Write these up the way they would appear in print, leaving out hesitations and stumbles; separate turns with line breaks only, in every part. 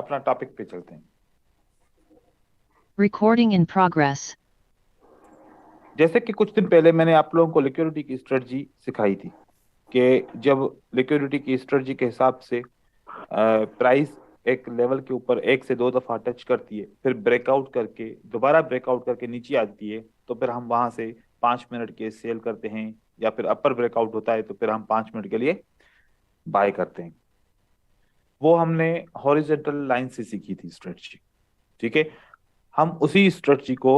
अपना टॉपिक पे चलते हैं।
Recording in progress.
जैसे कि कुछ दिन पहले मैंने आप लोगों को लिक्विडिटी की स्ट्रेटजी सिखाई थी कि जब लिक्विडिटी की स्ट्रेटजी के हिसाब से प्राइस एक लेवल के ऊपर एक से दो दफा टच करती है, फिर ब्रेकआउट करके दोबारा ब्रेकआउट करके नीचे आती है, तो फिर हम वहां से 5 मिनट के सेल करते हैं, या फिर अपर ब्रेकआउट होता है तो फिर हम 5 मिनट के लिए बाय करते हैं। वो हमने हॉरिजॉन्टल लाइन से सीखी थी स्ट्रेटजी। ठीक है, हम उसी स्ट्रेटजी को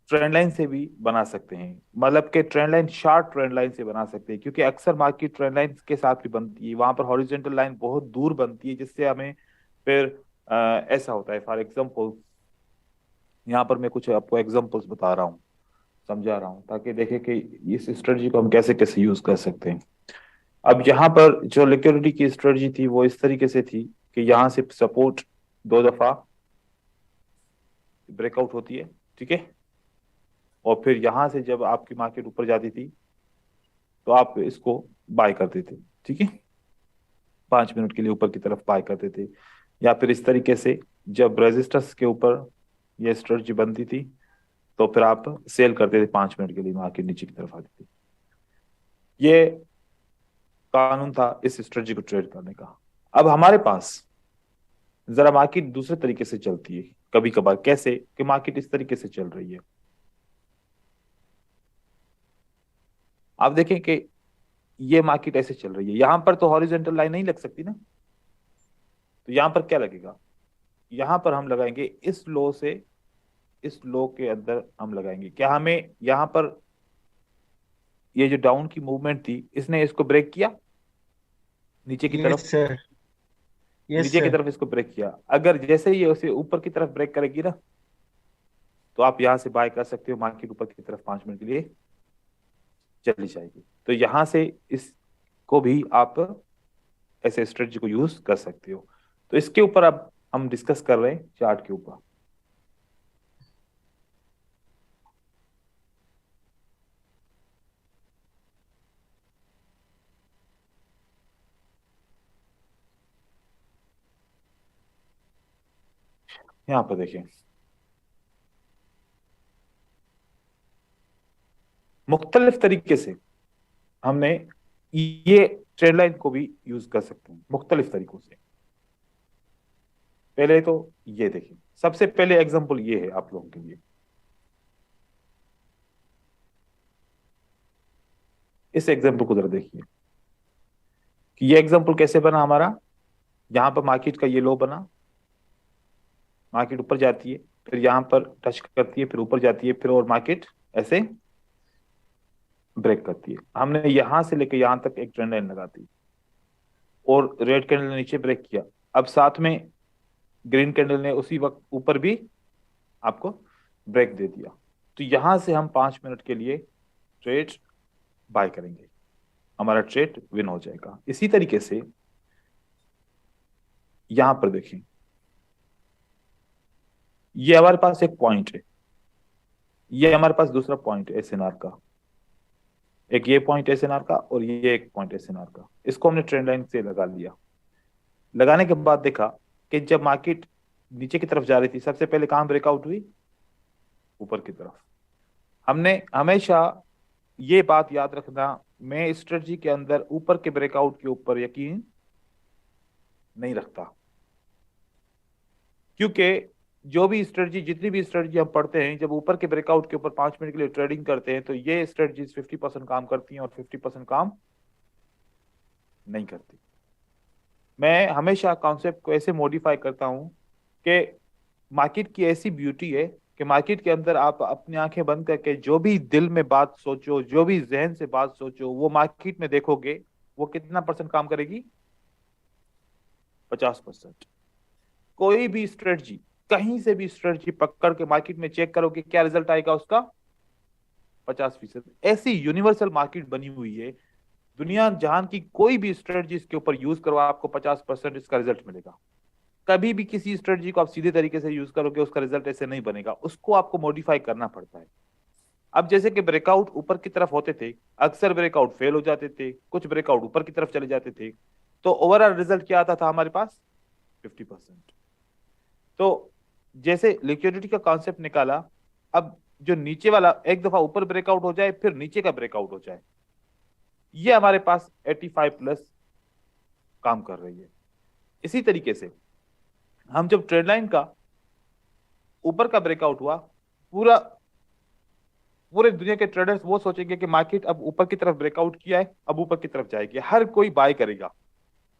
ट्रेंड लाइन से भी बना सकते हैं, मतलब कि trend line short trend line से बना सकते हैं, क्योंकि अक्सर मार्केट ट्रेंड लाइन के साथ भी बनती है, वहां पर हॉरिजॉन्टल लाइन बहुत दूर बनती है, जिससे हमें फिर ऐसा होता है। फॉर एग्जांपल यहाँ पर मैं कुछ आपको एग्जांपल्स बता रहा हूँ, समझा रहा हूँ, ताकि देखें कि इस स्ट्रेटजी को हम कैसे कैसे यूज कर सकते हैं। अब यहाँ पर जो लिक्विडिटी की स्ट्रेटजी थी वो इस तरीके से थी कि यहाँ से सपोर्ट दो दफा ब्रेकआउट होती है, ठीक है, और फिर यहाँ से जब आपकी मार्केट ऊपर जाती थी तो आप इसको बाय करते थे, ठीक है, 5 मिनट के लिए ऊपर की तरफ बाय करते थे। या फिर इस तरीके से जब रेजिस्टेंस के ऊपर ये स्ट्रेटजी बनती थी तो फिर आप सेल करते थे, 5 मिनट के लिए मार्केट नीचे की तरफ आती थी। ये कानून था इस स्ट्रेटजी को ट्रेड करने का। अब हमारे पास जरा मार्केट दूसरे तरीके से चलती है कभी कभार, कैसे कि मार्केट इस तरीके से चल रही है। आप देखें कि ये मार्केट ऐसे चल रही है, यहां पर तो हॉरिजॉन्टल लाइन नहीं लग सकती ना, तो यहां पर क्या लगेगा, यहां पर हम लगाएंगे इस लो से इस लो के अंदर हम लगाएंगे। क्या हमें यहां पर ये जो डाउन की मूवमेंट थी इसने इसको ब्रेक किया नीचे की
यस
तरफ,
सर। यस
नीचे की
सर।
तरफ इसको ब्रेक किया। अगर जैसे ही ये उसे ऊपर की तरफ ब्रेक करेगी ना, तो आप यहां से बाय कर सकते हो, मार्केट ऊपर की तरफ 5 मिनट के लिए चली जाएगी। तो यहां से इसको भी आप ऐसे स्ट्रेटजी को यूज कर सकते हो। तो इसके ऊपर अब हम डिस्कस कर रहे हैं चार्ट के ऊपर। यहां पर देखिए, मुख्तलिफ तरीके से हमने ये ट्रेंड लाइन को भी यूज कर सकते हैं मुख्तलिफ तरीकों से। पहले तो ये देखिए, सबसे पहले एग्जांपल ये है आप लोगों के लिए। इस एग्जांपल को जरा देखिए कि ये एग्जांपल कैसे बना हमारा। यहां पर मार्केट का ये लो बना, मार्केट ऊपर जाती है, फिर यहां पर टच करती है, फिर ऊपर जाती है, फिर और मार्केट ऐसे ब्रेक करती है। हमने यहां से लेकर यहां तक एक ट्रेंड लाइन लगा दी और रेड कैंडल ने नीचे ब्रेक किया। अब साथ में ग्रीन कैंडल ने उसी वक्त ऊपर भी आपको ब्रेक दे दिया। तो यहां से हम 5 मिनट के लिए ट्रेड बाय करेंगे, हमारा ट्रेड विन हो जाएगा। इसी तरीके से यहां पर देखें, ये हमारे पास एक पॉइंट है, ये हमारे पास दूसरा पॉइंट है एसएनआर का, एक ये पॉइंट एसएनआर का और ये एक पॉइंट एसएनआर का। इसको हमने ट्रेंड लाइन से लगा लिया। लगाने के बाद देखा कि जब मार्केट नीचे की तरफ जा रही थी, सबसे पहले कहां ब्रेकआउट हुई, ऊपर की तरफ। हमने हमेशा ये बात याद रखना, मैं स्ट्रेटजी के अंदर ऊपर के ब्रेकआउट के ऊपर यकीन नहीं रखता, क्योंकि जो भी स्ट्रेटजी, जितनी भी स्ट्रेटजी हम पढ़ते हैं, जब ऊपर के ब्रेकआउट के ऊपर 5 मिनट के लिए ट्रेडिंग करते हैं तो ये स्ट्रेटजीज 50% काम करती हैं और 50% काम नहीं करती। मैं हमेशा कॉन्सेप्ट को ऐसे मॉडिफाई करता हूं कि मार्केट की ऐसी ब्यूटी है कि मार्केट के अंदर आप अपनी आंखें बंद करके जो भी दिल में बात सोचो, जो भी जहन से बात सोचो, वो मार्केट में देखोगे वो कितना परसेंट काम करेगी, 50%। कोई भी स्ट्रेटजी, कहीं से भी स्ट्रेटजी पकड़ के मार्केट में चेक करोगे, क्या रिजल्ट आएगा उसका, 50%। ऐसी यूनिवर्सल मार्केट बनी हुई है, दुनिया जहान की कोई भी स्ट्रेटजी इसके ऊपर यूज करो, आपको 50% इसका रिजल्ट मिलेगा। कभी भी किसी स्ट्रेटजी को आप सीधे तरीके से यूज करोगे उसका रिजल्ट ऐसे नहीं बनेगा, उसको आपको मॉडिफाई करना पड़ता है। अब जैसे कि ब्रेकआउट ऊपर की तरफ होते थे, अक्सर ब्रेकआउट फेल हो जाते थे, कुछ ब्रेकआउट ऊपर की तरफ चले जाते थे, तो ओवरऑल रिजल्ट क्या आता था हमारे पास, 50%। तो जैसे लिक्विडिटी का कॉन्सेप्ट निकाला, अब जो नीचे वाला एक दफा ऊपर ब्रेकआउट हो जाए फिर नीचे का ब्रेकआउट हो जाए, ये हमारे पास 85 प्लस काम कर रही है। इसी तरीके से हम जब ट्रेड लाइन का ऊपर का ब्रेकआउट हुआ, पूरा पूरे दुनिया के ट्रेडर्स वो सोचेंगे कि मार्केट अब ऊपर की तरफ ब्रेकआउट किया है, अब ऊपर की तरफ जाएगी, हर कोई बाय करेगा।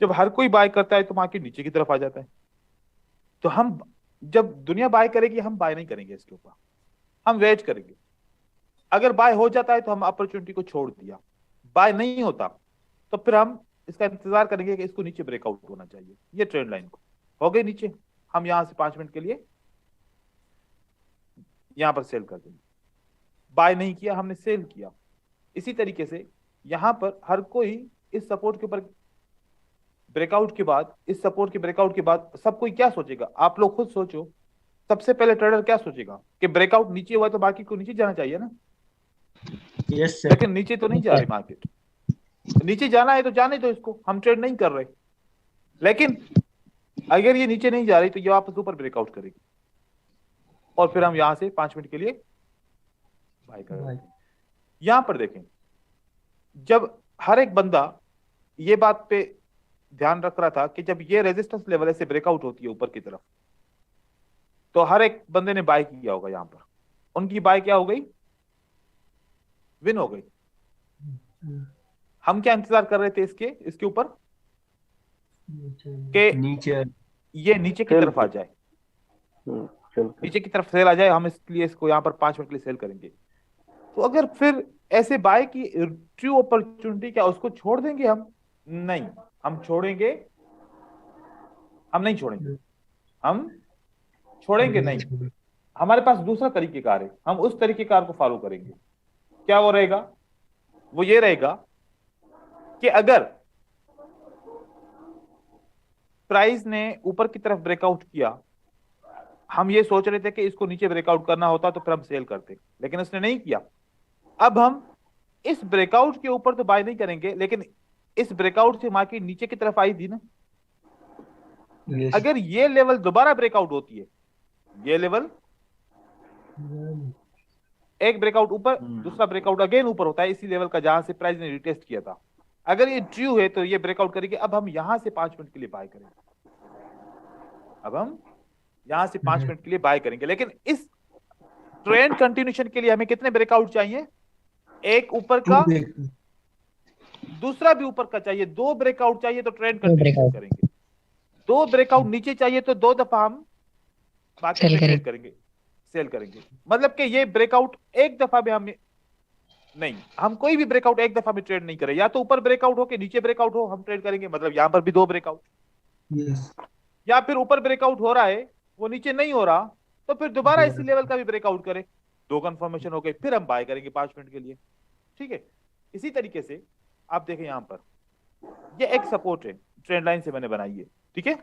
जब हर कोई बाय करता है तो मार्केट नीचे की तरफ आ जाता है। तो हम, जब दुनिया बाय करेगी हम बाय नहीं करेंगे इसके ऊपर, हम वेट करेंगे। अगर बाय हो जाता है तो हम अपॉर्चुनिटी को छोड़ दिया, बाय नहीं होता तो फिर हम इसका इंतजार करेंगे कि इसको नीचे ब्रेकआउट होना चाहिए। ये ट्रेंड लाइन को हो गई नीचे, हम यहां से 5 मिनट के लिए यहां पर सेल कर देंगे। बाय नहीं किया, हमने सेल किया। इसी तरीके से यहां पर हर कोई इस सपोर्ट के ऊपर ब्रेकआउट के बाद, इस सपोर्ट के ब्रेकआउट के बाद सब कोई क्या सोचेगा, आप लोग खुद सोचो। सबसे पहले ट्रेडर क्या सोचेगा कि ब्रेकआउट नीचे हुआ तो बाकी को नीचे जाना चाहिए ना।
Yes sir.
लेकिन नीचे तो नहीं जा रही मार्केट, नीचे जाना है तो जाने दो इसको, हम ट्रेड नहीं कर रहे। लेकिन अगर ये नीचे नहीं जा रही तो ये वापस ऊपर ब्रेकआउट करेगी और फिर हम यहां से 5 मिनट के लिए बाय कर रहे हैं। यहां पर देखें, जब हर एक बंदा ये बात पे ध्यान रख रहा था कि जब ये रेजिस्टेंस लेवल ऐसे ब्रेकआउट होती है ऊपर की तरफ, तो हर एक बंदे ने बाय किया होगा। यहां पर उनकी बाय क्या हो गई, विन हो गई। हम क्या इंतजार कर रहे थे इसके इसके ऊपर कि
नीचे
ये नीचे की तरफ आ जाए, नीचे की तरफ सेल आ जाए, हम इसलिए इसको यहां पर 5 मिनट के लिए सेल करेंगे। तो अगर फिर ऐसे बाय की ट्रू अपॉर्चुनिटी, क्या उसको छोड़ देंगे हम? नहीं, हम छोड़ेंगे, हम नहीं छोड़ेंगे, हम छोड़ेंगे नहीं। हमारे पास दूसरा तरीकेकार है, हम उस तरीकेकार को फॉलो करेंगे। क्या वो रहेगा? वो ये रहेगा कि अगर प्राइस ने ऊपर की तरफ ब्रेकआउट किया, हम ये सोच रहे थे कि इसको नीचे ब्रेकआउट करना होता तो फिर हम सेल करते, लेकिन उसने नहीं किया। अब हम इस ब्रेकआउट के ऊपर तो बाय नहीं करेंगे, लेकिन इस ब्रेकआउट से मार्केट नीचे की तरफ आई थी ना, अगर ये लेवल दोबारा ब्रेकआउट होती है, ये लेवल एक ब्रेकआउट ऊपर, दूसरा ब्रेकआउट अगेन ऊपर होता है इसी लेवल का जहां से प्राइस ने रिटेस्ट किया था। अगर ये ट्रू है तो ये ब्रेकआउट करेगी। अब हम यहां से 5 मिनट के लिए बाय करेंगे, अब हम यहां से 5 मिनट के लिए बाय करेंगे। लेकिन इस ट्रेंड कंटिन्यूशन के लिए हमें कितने ब्रेकआउट चाहिए? एक ऊपर का, दूसरा भी ऊपर का चाहिए, 2 ब्रेकआउट चाहिए तो ट्रेंड कंटिन्यूशन करेंगे। 2 ब्रेकआउट नीचे चाहिए तो 2 दफा हम मार्केट में ट्रेड करेंगे, सेल करेंगे। मतलब कि ये ब्रेकआउट एक दफा में हम नहीं, हम कोई भी ब्रेकआउट एक दफा में ट्रेड नहीं करें। या तो ऊपर ब्रेकआउट हो कि नीचे ब्रेकआउट हो, हम ट्रेड करेंगे। मतलब यहां पर भी 2 ब्रेकआउट, या फिर ऊपर ब्रेकआउट हो रहा है वो नीचे नहीं हो रहा तो फिर दोबारा इसी लेवल का भी ब्रेकआउट करे, 2 कंफर्मेशन हो गई, फिर हम बाय करेंगे 5 मिनट के लिए। ठीक है। इसी तरीके से आप देखें यहां पर ये एक सपोर्ट है, ट्रेंड लाइन से मैंने बनाई है। ठीक है।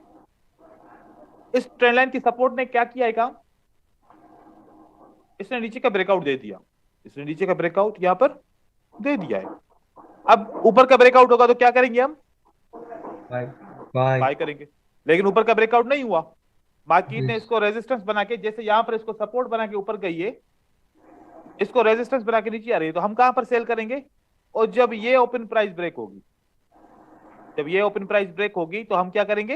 इस ट्रेंड लाइन की सपोर्ट ने क्या किया है काम, इसने नीचे का ब्रेकआउट दे दिया, इसने नीचे का ब्रेकआउट यहां पर दे दिया है। अब ऊपर का ब्रेकआउट होगा तो क्या करेंगे हम? बाय करेंगे। लेकिन ऊपर का ब्रेकआउट नहीं हुआ, मार्केट ने इसको रेजिस्टेंस बना के, जैसे यहां पर इसको सपोर्ट बना के ऊपर गई है, इसको रेजिस्टेंस बना के नीचे आ रही है, तो हम कहां पर सेल करेंगे? और जब ये ओपन प्राइस ब्रेक होगी, जब ये ओपन प्राइस ब्रेक होगी तो हम क्या करेंगे?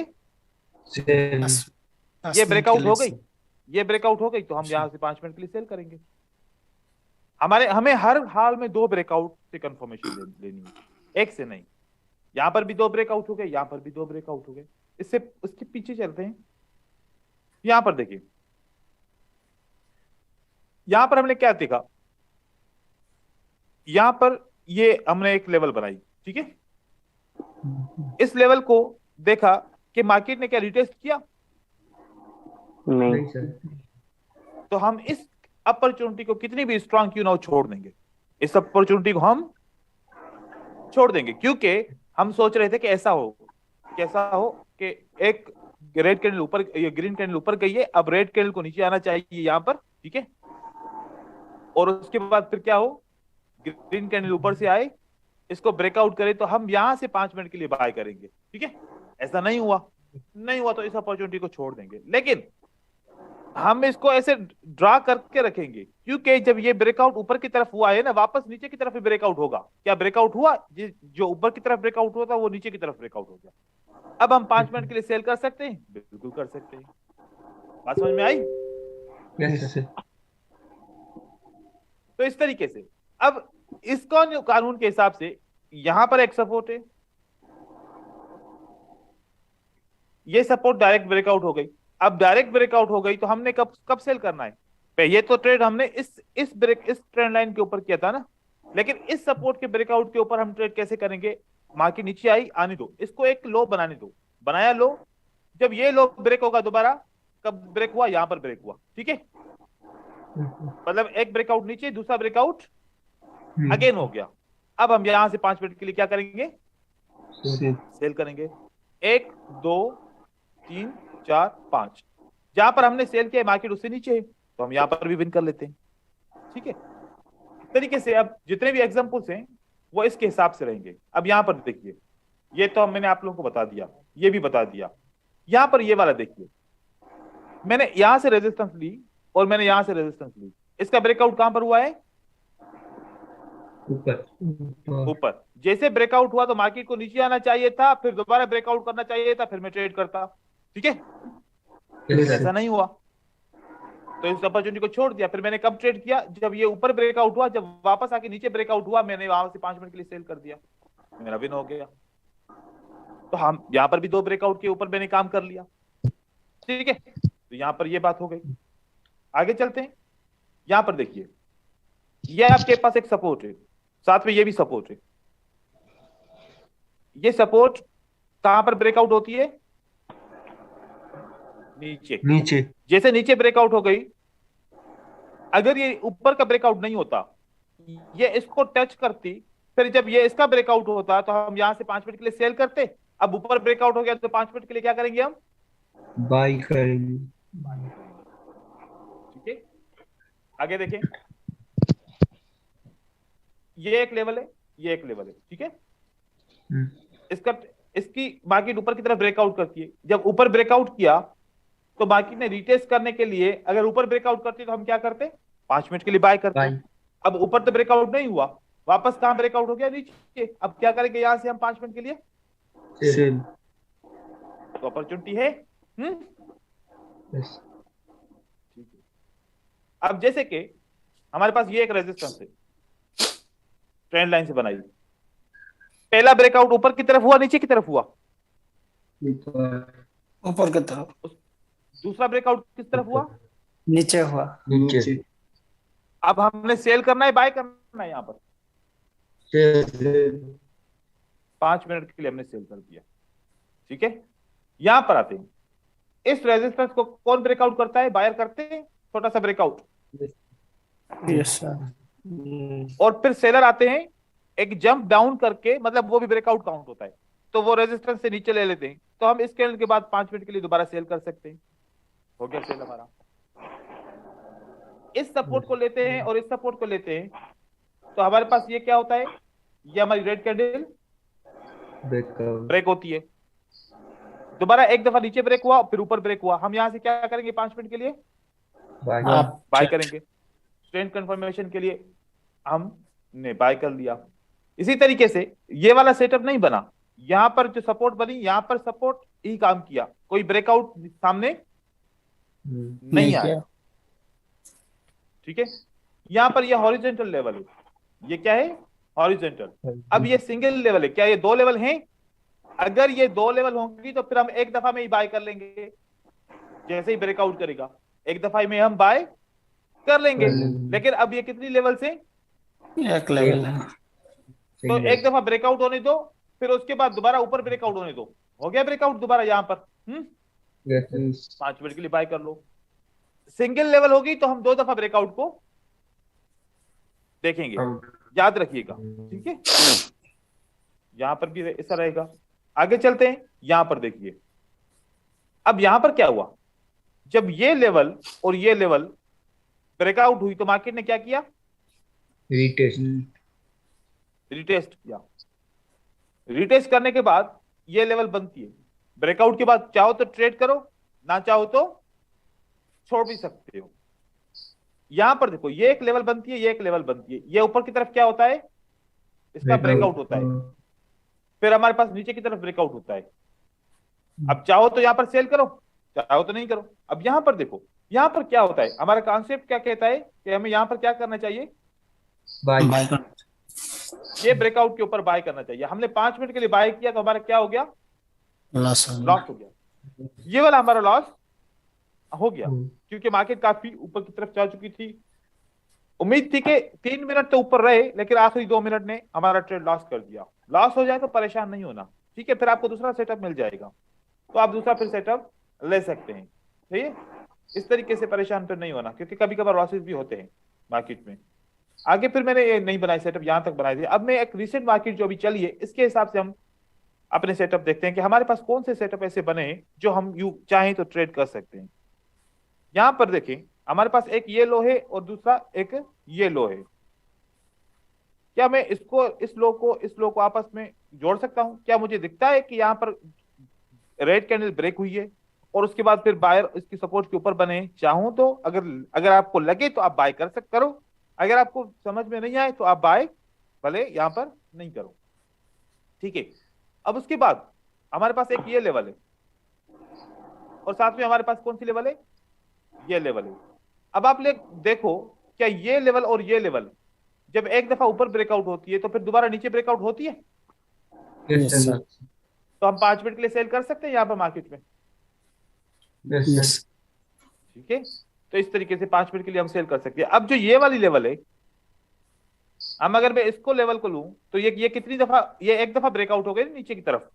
ये ब्रेकआउट हो गई, ये ब्रेकआउट हो गई तो हम यहां से 5 मिनट के लिए सेल करेंगे। हमें हर हाल में 2 ब्रेकआउट से कंफर्मेशन लेनी है, एक से नहीं। यहां पर भी 2 ब्रेकआउट हो गए, यहां पर भी 2 ब्रेकआउट हो गए। इससे उसके पीछे चलते हैं। यहां पर देखिए, यहां पर हमने क्या देखा, यहां पर ये हमने एक लेवल बनाई। ठीक है। इस लेवल को देखा कि मार्केट ने क्या रिटेस्ट किया?
नहीं।
तो हम इस अपॉर्चुनिटी को कितनी भी स्ट्रांग क्यों ना हो छोड़ देंगे, इस अपॉर्चुनिटी को हम छोड़ देंगे, क्योंकि हम सोच रहे थे कि ऐसा हो, कैसा हो कि एक रेड कैंडल ऊपर, ये ग्रीन कैंडल ऊपर गई है, अब रेड कैंडल को नीचे आना चाहिए यहां पर। ठीक है। और उसके बाद फिर क्या हो, ग्रीन कैंडल ऊपर से आए, इसको ब्रेकआउट करे तो हम यहां से 5 मिनट के लिए बाय करेंगे। ठीक है। ऐसा नहीं हुआ, नहीं हुआ तो इस अपॉर्चुनिटी को छोड़ देंगे। लेकिन हम इसको ऐसे ड्रा करके रखेंगे, क्योंकि जब ये ब्रेकआउट ऊपर की तरफ हुआ है ना, वापस नीचे की तरफ ही ब्रेकआउट होगा। क्या ब्रेकआउट हुआ? जो ऊपर की तरफ ब्रेकआउट हुआ था वो नीचे की तरफ ब्रेकआउट हो गया। अब हम 5 मिनट के लिए सेल कर सकते हैं, बिल्कुल कर सकते हैं। बात समझ में आई?
Yes sir.
तो इस तरीके से अब इस कानून के हिसाब से यहां पर एक सपोर्ट है, ये सपोर्ट डायरेक्ट ब्रेकआउट हो गई। अब डायरेक्ट ब्रेकआउट हो गई तो हमने कब कब सेल करना है? ये तो ट्रेड हमने इस ट्रेंड लाइन के ऊपर किया था ना, लेकिन इस सपोर्ट के ब्रेकआउट के ऊपर हम ट्रेड कैसे करेंगे? मार्केट नीचे आई, आने दो, इसको एक लो बनाने दो। बनाया लो, जब ये लो ब्रेक होगा दोबारा, कब ब्रेक हुआ? यहां पर ब्रेक हुआ, ठीक है। मतलब एक ब्रेकआउट नीचे, दूसरा ब्रेकआउट अगेन हो गया। अब हम यहां से 5 मिनट के लिए क्या करेंगे? सेल करेंगे। 1 2 3 4 5, जहां पर हमने सेल किया मार्केट उससे नीचे है, तो हम यहां पर भी विन कर लेते हैं, ठीक है। इस तरीके से अब जितने भी एग्जांपल्स हैं वो इसके हिसाब से रहेंगे। अब यहां पर देखिए, ये तो मैंने आप लोगों को बता दिया, ये भी बता दिया। यहां पर ये वाला देखिए, मैंने यहां से रेजिस्टेंस ली और मैंने यहां से रेजिस्टेंस ली, इसका ब्रेकआउट कहां पर हुआ है?
ऊपर।
ऊपर। जैसे ब्रेकआउट हुआ तो मार्केट को नीचे आना चाहिए था, फिर दोबारा ब्रेकआउट करना चाहिए था, फिर मैं ट्रेड करता, ठीक है। लेकिन ऐसा नहीं हुआ, तो इस अपॉर्चुनिटी को छोड़ दिया। फिर मैंने कब ट्रेड किया? जब ये ऊपर ब्रेकआउट हुआ, जब वापस आके नीचे ब्रेकआउट हुआ, मैंने वहां से 5 मिनट के लिए सेल कर दिया, मेरा विन हो गया। तो हम यहां पर भी 2 ब्रेकआउट के ऊपर मैंने काम कर लिया, ठीक है। तो यहां पर ये बात हो गई। आगे चलते हैं। यहां पर देखिए, ये आपके पास एक सपोर्ट है, साथ में ये भी सपोर्ट है। ये सपोर्ट कहां पर ब्रेकआउट होती है? नीचे।
नीचे।
जैसे नीचे ब्रेकआउट हो गई, अगर ये ऊपर का ब्रेकआउट नहीं होता, ये इसको टच करती, फिर जब ये इसका ब्रेकआउट होता तो हम यहां से 5 मिनट के लिए सेल करते। अब ऊपर ब्रेकआउट हो गया तो 5 मिनट के लिए क्या करेंगे हम?
बाई करेंगे।
ठीक है। आगे देखें, ये एक लेवल है, ये एक लेवल है, ठीक है। इसका इसकी मार्केट ऊपर की तरफ ब्रेकआउट करती है। जब ऊपर ब्रेकआउट किया तो मार्केट ने रिटेस्ट करने के लिए, अगर ऊपर ब्रेकआउट करती तो हम क्या करते? 5 मिनट के लिए बाय करते। अब ऊपर तो ब्रेकआउट नहीं हुआ, वापस कहां ब्रेकआउट हो गया? नीचे। अब क्या करेंगे यहां से हम 5 मिनट के लिए?
सेल।
तो अपॉर्चुनिटी है।
यस।
ठीक है। अब जैसे कि हमारे पास ये एक रेजिस्टेंस है, ट्रेंड लाइन से बनाई, पहला ब्रेकआउट ऊपर की तरफ हुआ, नीचे की तरफ हुआ?
ऊपर की तरफ।
दूसरा ब्रेकआउट किस तरफ हुआ?
नीचे हुआ।
नीचे।
अब हमने सेल करना है, बाय करना है? यहां पर 5 मिनट के लिए हमने सेल कर दिया, ठीक है। यहां पर आते हैं, इस रेजिस्टेंस को कौन ब्रेकआउट करता है? बायर करते हैं, छोटा सा ब्रेकआउट,
यस सर।
और फिर सेलर आते हैं एक जंप डाउन करके, मतलब वो भी ब्रेकआउट काउंट होता है, तो वो रेजिस्टेंस से नीचे ले लेते हैं, तो हम इस कैंडल के बाद 5 मिनट के लिए दोबारा सेल कर सकते हैं। हो गया सेल हमारा। इस सपोर्ट को लेते हैं और इस सपोर्ट को लेते हैं, तो हमारे पास ये क्या होता है? ये हमारी रेड कैंडल ब्रेक होती है, दोबारा एक दफा नीचे ब्रेक हुआ, फिर ऊपर ब्रेक हुआ, हम यहां से क्या करेंगे? 5 मिनट के लिए बाय करेंगे। ट्रेंड कंफर्मेशन के लिए हमने बाय कर लिया। इसी तरीके से ये वाला सेटअप नहीं बना, यहां पर जो सपोर्ट बनी, यहां पर सपोर्ट ही काम किया, कोई ब्रेकआउट सामने नहीं आया, ठीक है। यहां पर ये हॉरिजॉन्टल लेवल है, ये क्या है? हॉरिजॉन्टल। अब ये सिंगल लेवल है, क्या ये 2 लेवल हैं? अगर ये 2 लेवल होंगी तो फिर हम एक दफा में ही बाय कर लेंगे, जैसे ही ब्रेकआउट करेगा एक दफा में हम बाय कर लेंगे। लेकिन अब ये कितनी लेवल से?
एक लेवल है।
तो एक दफा ब्रेकआउट होने दो, फिर उसके बाद दोबारा ऊपर ब्रेकआउट होने दो, हो गया ब्रेकआउट दोबारा यहां पर। 5 मिनट के लिए बाय कर लो। सिंगल लेवल होगी तो हम 2 दफा ब्रेकआउट को देखेंगे, याद रखिएगा, ठीक है। यहां पर भी ऐसा रहेगा। आगे चलते हैं, यहां पर देखिए, अब यहां पर क्या हुआ? जब ये लेवल और ये लेवल ब्रेकआउट हुई तो मार्केट ने क्या किया? रिटेस्ट किया। रिटेस्ट करने के बाद ये लेवल बनती है, ब्रेकआउट के बाद चाहो तो ट्रेड करो, ना चाहो तो छोड़ भी सकते हो। यहां पर देखो ये एक लेवल बनती है, ये एक लेवल बनती है, ये ऊपर की तरफ क्या होता है, इसका ब्रेकआउट होता है, फिर हमारे पास नीचे की तरफ ब्रेकआउट होता है। अब चाहो तो यहाँ पर सेल करो, चाहो तो नहीं करो। अब यहाँ पर देखो, यहाँ पर क्या होता है, हमारा कॉन्सेप्ट क्या कहता है कि हमें यहाँ पर क्या करना चाहिए,
बाई
बाय कर
ये ब्रेकआउट के ऊपर बाय करना चाहिए। हमने 5 मिनट के लिए बाय किया तो हमारा क्या हो गया,
लॉस हो
लॉस
गया।
हो गया, ये वाला हमारा लॉस हो गया, क्योंकि मार्केट काफी ऊपर की तरफ जा चुकी थी। उम्मीद थी कि 3 मिनट तो ऊपर रहे, लेकिन आखिरी 2 मिनट ने हमारा ट्रेड लॉस कर दिया। लॉस हो जाए तो परेशान नहीं होना, ठीक है, फिर आपको दूसरा सेटअप मिल जाएगा, तो आप दूसरा फिर सेटअप ले सकते हैं। सही है, इस तरीके से परेशान फिर नहीं होना, क्योंकि कभी कभार लॉसेस भी होते हैं मार्केट में। आगे फिर मैंने ये नहीं बनाई सेटअप, यहां तक बनाए थे। अब मैं एक रिसेंट मार्केट जो अभी चली है इसके हिसाब से हम अपने सेटअप देखते हैं कि हमारे पास कौन से सेटअप ऐसे बने हैं जो हम यू चाहें तो ट्रेड कर सकते हैं। यहां पर देखें, हमारे पास एक ये लो है और दूसरा एक ये लो है। क्या मैं इसको इस लो को आपस में जोड़ सकता हूं? क्या मुझे दिखता है कि यहां पर रेड कैंडल ब्रेक हुई है और उसके बाद फिर बायर इसकी सपोर्ट के ऊपर बने? चाहूं तो अगर अगर आपको लगे तो आप बाय करो, अगर आपको समझ में नहीं आए तो आप बाय भले यहां पर नहीं करो, ठीक है। अब उसके बाद हमारे पास एक ये लेवल है और साथ में हमारे पास कौन सी लेवल है, ये लेवल है। अब आप देखो, क्या ये लेवल और ये लेवल जब एक दफा ऊपर ब्रेकआउट होती है तो फिर दोबारा नीचे ब्रेकआउट होती है?
Yes sir.
तो हम 5 मिनट के लिए सेल कर सकते हैं यहाँ पर मार्केट में,
यस
ठीक है। तो इस तरीके से 5 मिनट के लिए हम सेल कर सकते हैं। अब जो ये वाली लेवल है, हम अगर मैं इसको लेवल को लूं तो ये कितनी दफा, ये एक दफा ब्रेकआउट हो गई नीचे की तरफ,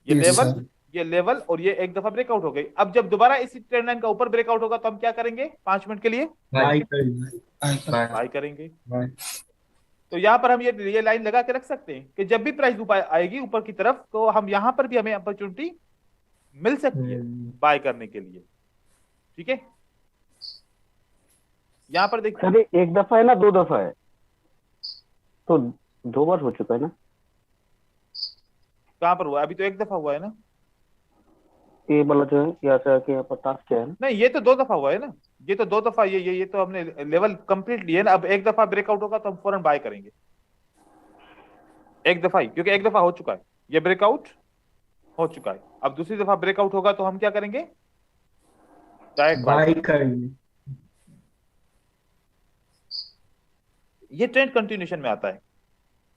ये
यस
लेवल,
सर।
ये लेवल और ये एक दफा ब्रेकआउट हो गई। अब जब दोबारा इसी ट्रेंड लाइन का ऊपर ब्रेकआउट होगा तो हम क्या करेंगे, 5 मिनट के लिए
बाई
बाय कर
बाय करेंगे।
बाई
तो यहाँ पर हम ये लाइन लगा के रख सकते हैं कि जब भी प्राइस ऊपर आएगी ऊपर की तरफ तो हम यहाँ पर भी हमें अपॉर्चुनिटी मिल सकती है बाय करने के लिए, ठीक है। यहाँ पर देखिए,
सर ये एक दफा है ना, 2 दफा है? तो 2 बार हो चुका है ना?
कहाँ पर हुआ, अभी तो एक दफा हुआ है ना।
ये वाला जो है यहाँ से आके यहाँ पर टास्क क्या है ना?
नहीं, ये तो 2 दफा हुआ है ना, ये तो 2 दफा, ये तो हमने लेवल कंप्लीट लिया है ना। अब एक दफा ब्रेकआउट होगा तो हम फौरन बाय करेंगे, एक दफा ही, क्योंकि एक दफा हो चुका है, ये ब्रेकआउट हो चुका है। अब दूसरी दफा ब्रेकआउट होगा तो हम क्या करेंगे, डायरेक्ट बाय।
बाई करेंगे।
ये ट्रेंड कंटिन्यूशन में आता है।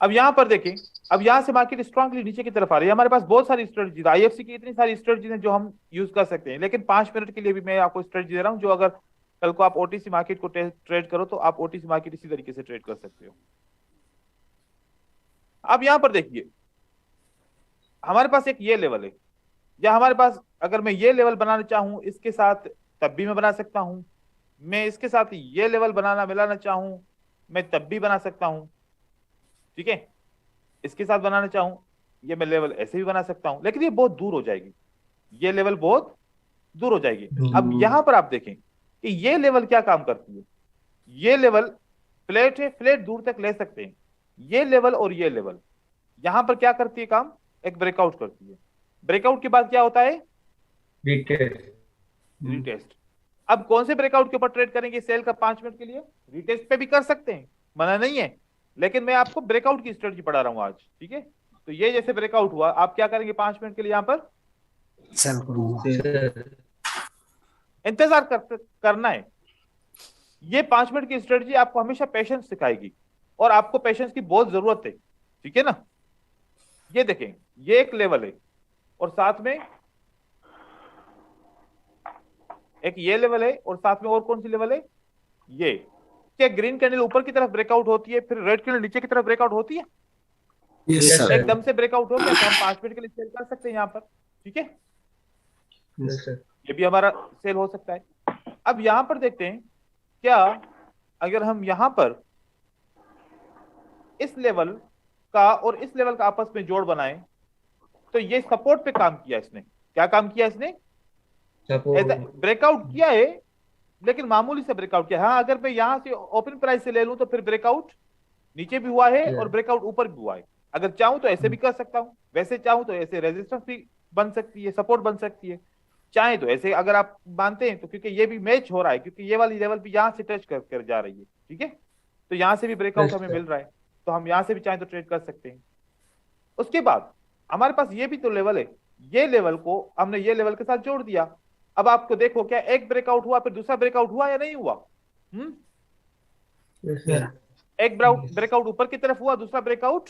अब यहां पर देखें, अब यहां से मार्केट स्ट्रांगली नीचे की तरफ आ रही है। हमारे पास बहुत सारी स्ट्रेटजी, आईएफसी की इतनी सारी स्ट्रेटजी हैं जो हम यूज कर सकते हैं, लेकिन 5 मिनट के लिए भी मैं आपको स्ट्रेटजी दे रहा हूं जो अगर कल को आप ओटीसी मार्केट को ट्रेड करो तो आप ओटीसी मार्केट इसी तरीके से ट्रेड कर सकते हो। अब यहां पर देखिए, हमारे पास एक ये लेवल है, या हमारे पास अगर मैं ये लेवल बनाना चाहूं इसके साथ तब भी मैं बना सकता हूं, मैं इसके साथ ये लेवल मिलाना चाहूं मैं तब भी बना सकता हूं, ठीक है। इसके साथ बनाना चाहूं ये मैं लेवल ऐसे भी बना सकता हूं, लेकिन ये बहुत दूर हो जाएगी, ये लेवल बहुत दूर हो जाएगी। अब यहां पर आप देखें कि ये लेवल क्या काम करती है, ये लेवल फ्लैट है, फ्लैट दूर तक ले सकते हैं। ये लेवल और ये लेवल यहां पर क्या करती है काम, एक ब्रेकआउट करती है। ब्रेकआउट के बाद क्या होता है, रीटेस्ट। अब कौन से ब्रेकआउट के ऊपर ट्रेड करेंगे सेल का 5 मिनट के लिए, रीटेस्ट पे भी कर सकते हैं, मना नहीं है, लेकिन मैं आपको ब्रेकआउट की स्ट्रेटजी पढ़ा रहा हूं आज, ठीक है। तो ये जैसे ब्रेकआउट हुआ, आप क्या करेंगे 5 मिनट के लिए यहां पर
सेल करूंगा।
इंतजार करना है। ये 5 मिनट की स्ट्रेटजी आपको हमेशा पेशेंस सिखाएगी और आपको पेशेंस की बहुत जरूरत है, ठीक है ना। ये देखें, ये एक लेवल है और साथ में एक ये लेवल है और साथ में और कौन सी लेवल है, ये। क्या ग्रीन कैंडल ऊपर की तरफ ब्रेकआउट होती है फिर रेड कैंडल नीचे की तरफ ब्रेकआउट होती है?
Yes sir.
एकदम से ब्रेकआउट हो गया तो हम 5 मिनट के लिए सेल कर सकते हैं यहाँ पर, ठीक है। ये भी हमारा सेल हो सकता है। अब यहां पर देखते हैं, क्या अगर हम यहां पर इस लेवल का और इस लेवल का आपस में जोड़ बनाएं तो ये सपोर्ट पे काम किया इसने, क्या काम किया इसने, ब्रेकआउट किया है लेकिन मामूली से ब्रेकआउट किया। हाँ, अगर मैं यहां से ओपन प्राइस से ले लूं तो फिर ब्रेकआउट नीचे भी हुआ है और ब्रेकआउट ऊपर भी हुआ है। अगर चाहूं तो ऐसे भी कर सकता हूं, वैसे चाहूं तो ऐसे रेजिस्टेंस भी बन सकती है, सपोर्ट बन सकती है। चाहे तो ऐसे अगर आप मानते हैं तो, क्योंकि ये भी मैच हो रहा है, क्योंकि ये वाली लेवल भी यहाँ से टच कर जा रही है, ठीक है, तो यहाँ से भी ब्रेकआउट
Yes,
हमें
sir.
मिल रहा है, तो हम यहाँ से भी चाहे तो ट्रेड कर सकते हैं। उसके बाद हमारे पास ये भी तो लेवल है, ये लेवल को हमने ये लेवल के साथ जोड़ दिया। अब आपको देखो क्या एक ब्रेकआउट हुआ फिर दूसरा ब्रेकआउट हुआ या नहीं हुआ?
Yes, sir.
एक ब्रेकआउट ऊपर की तरफ हुआ, दूसरा ब्रेकआउट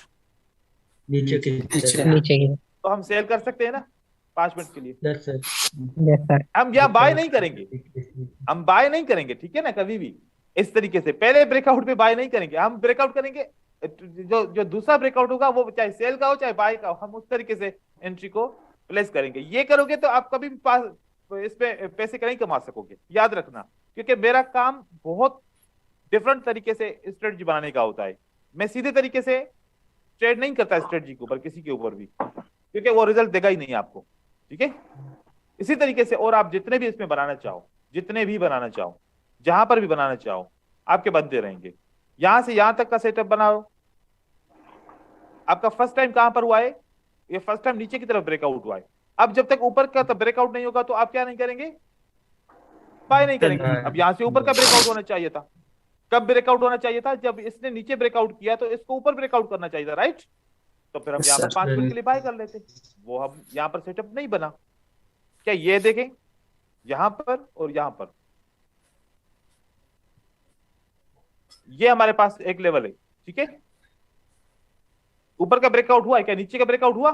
नीचे की
नीचे।
तरफ।
नीचे की।
तो हम सेल कर सकते हैं ना 5 मिनट के लिए।
Yes, sir.
Yes sir.
हम यहाँ बाय नहीं करेंगे, हम बाय नहीं करेंगे, ठीक है ना, कभी भी इस तरीके से पहले ब्रेकआउट पे बाय नहीं करेंगे, हम ब्रेकआउट करेंगे, जो जो दूसरा ब्रेकआउट होगा वो चाहे सेल का हो चाहे बाय का हो, हम उस तरीके से एंट्री को प्लेस करेंगे। ये करोगे तो आप कभी भी पास इस पे पैसे नहीं कमा सकोगे, याद रखना, क्योंकि मेरा काम बहुत डिफरेंट तरीके से स्ट्रेटजी बनाने का होता है। मैं सीधे तरीके से ट्रेड नहीं करता स्ट्रेटजी के ऊपर, किसी के ऊपर भी, क्योंकि वो रिजल्ट देगा ही नहीं आपको, ठीक है। इसी तरीके से और आप जितने भी इसमें बनाना चाहो, जितने भी बनाना चाहो, जहां पर भी बनाना चाहो, आपके बनते रहेंगे। यहां से यहां तक का सेटअप बनाओ। आपका फर्स्ट टाइम कहां पर हुआ है? ये फर्स्ट टाइम नीचे की तरफ ब्रेकआउट हुआ है। अब जब तक ऊपर का ब्रेकआउट नहीं होगा तो आप क्या नहीं करेंगे? बाय नहीं करेंगे। अब यहां से ऊपर का ब्रेकआउट होना चाहिए था। कब ब्रेकआउट होना चाहिए था? जब इसने नीचे ब्रेकआउट किया तो इसको ऊपर ब्रेकआउट करना चाहिए था, राइट? तो फिर हम
Yes,
यहाँ पर
sir.
5 मिनट के लिए बाय कर लेते। वो हम यहाँ पर सेटअप नहीं बना। क्या ये देखें, यहां पर और यहां पर ये हमारे पास एक लेवल है, ठीक है। ऊपर का ब्रेकआउट हुआ है क्या? नीचे का ब्रेकआउट हुआ?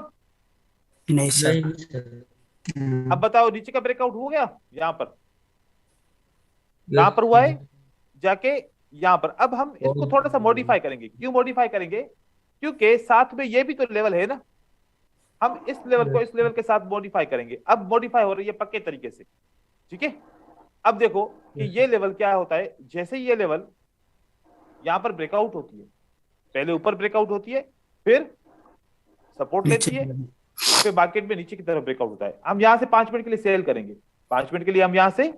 नहीं सर।
नहीं सर।
अब बताओ नीचे का ब्रेकआउट हो गया? यहां पर कहां पर हुआ है? जाके यहां पर। अब हम इसको थोड़ा सा मॉडिफाई करेंगे। क्यों मॉडिफाई करेंगे? क्योंकि साथ में ये भी तो लेवल है ना, हम इस लेवल को इस लेवल के साथ मॉडिफाई करेंगे। अब मॉडिफाई हो रही है पक्के तरीके से, ठीक है। अब देखो कि ये लेवल क्या होता है। जैसे ये लेवल यहां पर ब्रेकआउट होती है, पहले ऊपर ब्रेकआउट होती है, फिर सपोर्ट लेती है, फिर मार्केट में नीचे की तरफ ब्रेकआउट होता है। हम यहां से 5 मिनट के लिए सेल करेंगे। 5 मिनट के लिए हम यहां से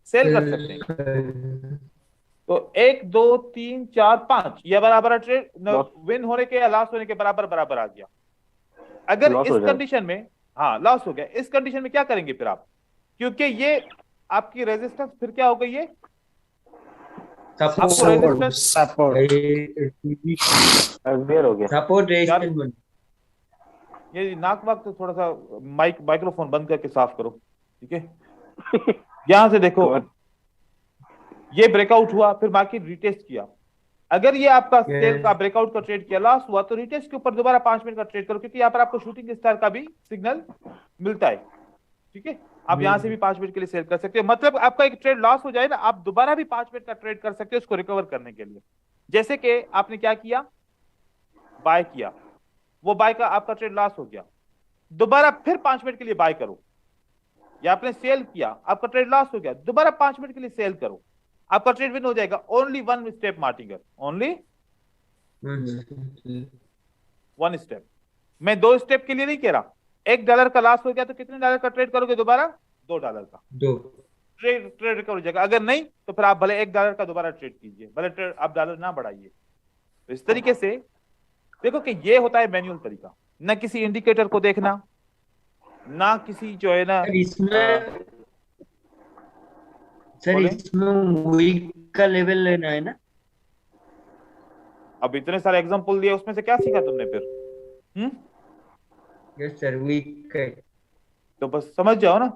सेल कर सकते हैं। तो 1 2 3 4 5 ये बराबर ट्रेड विन होने के या लॉस होने के बराबर बराबर आ गया। अगर
Loss
इस
हो जाए।
कंडीशन में, हाँ लॉस हो गया, इस कंडीशन में क्या करेंगे फिर आप? क्योंकि ये आपकी रेजिस्टेंस फिर क्या हो गई है? आपको रेजिस्टेंस
सपोर्ट।
क्लियर हो गया।
सपोर्ट रेजिस्टेंस बन।
ये नाक वाक तो थोड़ा सा माइक्रोफोन बंद करके साफ करो, ठीक है। यहां से देखो, ये ब्रेकआउट हुआ, फिर मार्केट रिटेस्ट किया। अगर ये आपका सेल का ब्रेकआउट का ट्रेड किया, लॉस हुआ, तो रिटेस्ट के ऊपर दोबारा 5 मिनट का ट्रेड करो, क्योंकि यहाँ पर आपको शूटिंग स्टार का भी सिग्नल मिलता है, ठीक है। आप यहाँ से भी 5 मिनट के लिए सेल कर सकते हो। मतलब आपका एक ट्रेड लॉस हो जाए ना, आप दोबारा भी 5 मिनट का ट्रेड कर सकते हो उसको रिकवर करने के लिए। जैसे कि आपने क्या किया, बाय किया, वो बाय का आपका ट्रेड लॉस हो गया, दोबारा फिर 5 मिनट के लिए बाय करो। या आपने सेल किया, आपका ट्रेड लॉस हो गया, दोबारा 5 मिनट के लिए सेल करो, आपका ट्रेड विन हो जाएगा। Only 1 step martingale, only 1 step. मैं 2 स्टेप के लिए नहीं कह रहा। $1 का लॉस हो गया तो कितने डॉलर का ट्रेड करोगे दोबारा? $2 का ट्रेड रिकवर हो जाएगा। अगर नहीं तो फिर आप भले $1 का दोबारा ट्रेड कीजिए, भले ट्रेड आप डॉलर ना बढ़ाइए। तो इस तरीके से देखो कि ये होता है मैनुअल तरीका, ना किसी इंडिकेटर को देखना, ना किसी जो है ना
इसमें सर
बोले?
इसमें वीक का लेवल लेना है ना।
अब इतने सारे एग्जांपल दिए, उसमें से क्या सीखा तुमने फिर?
यस सर, वीक का।
तो बस समझ जाओ ना,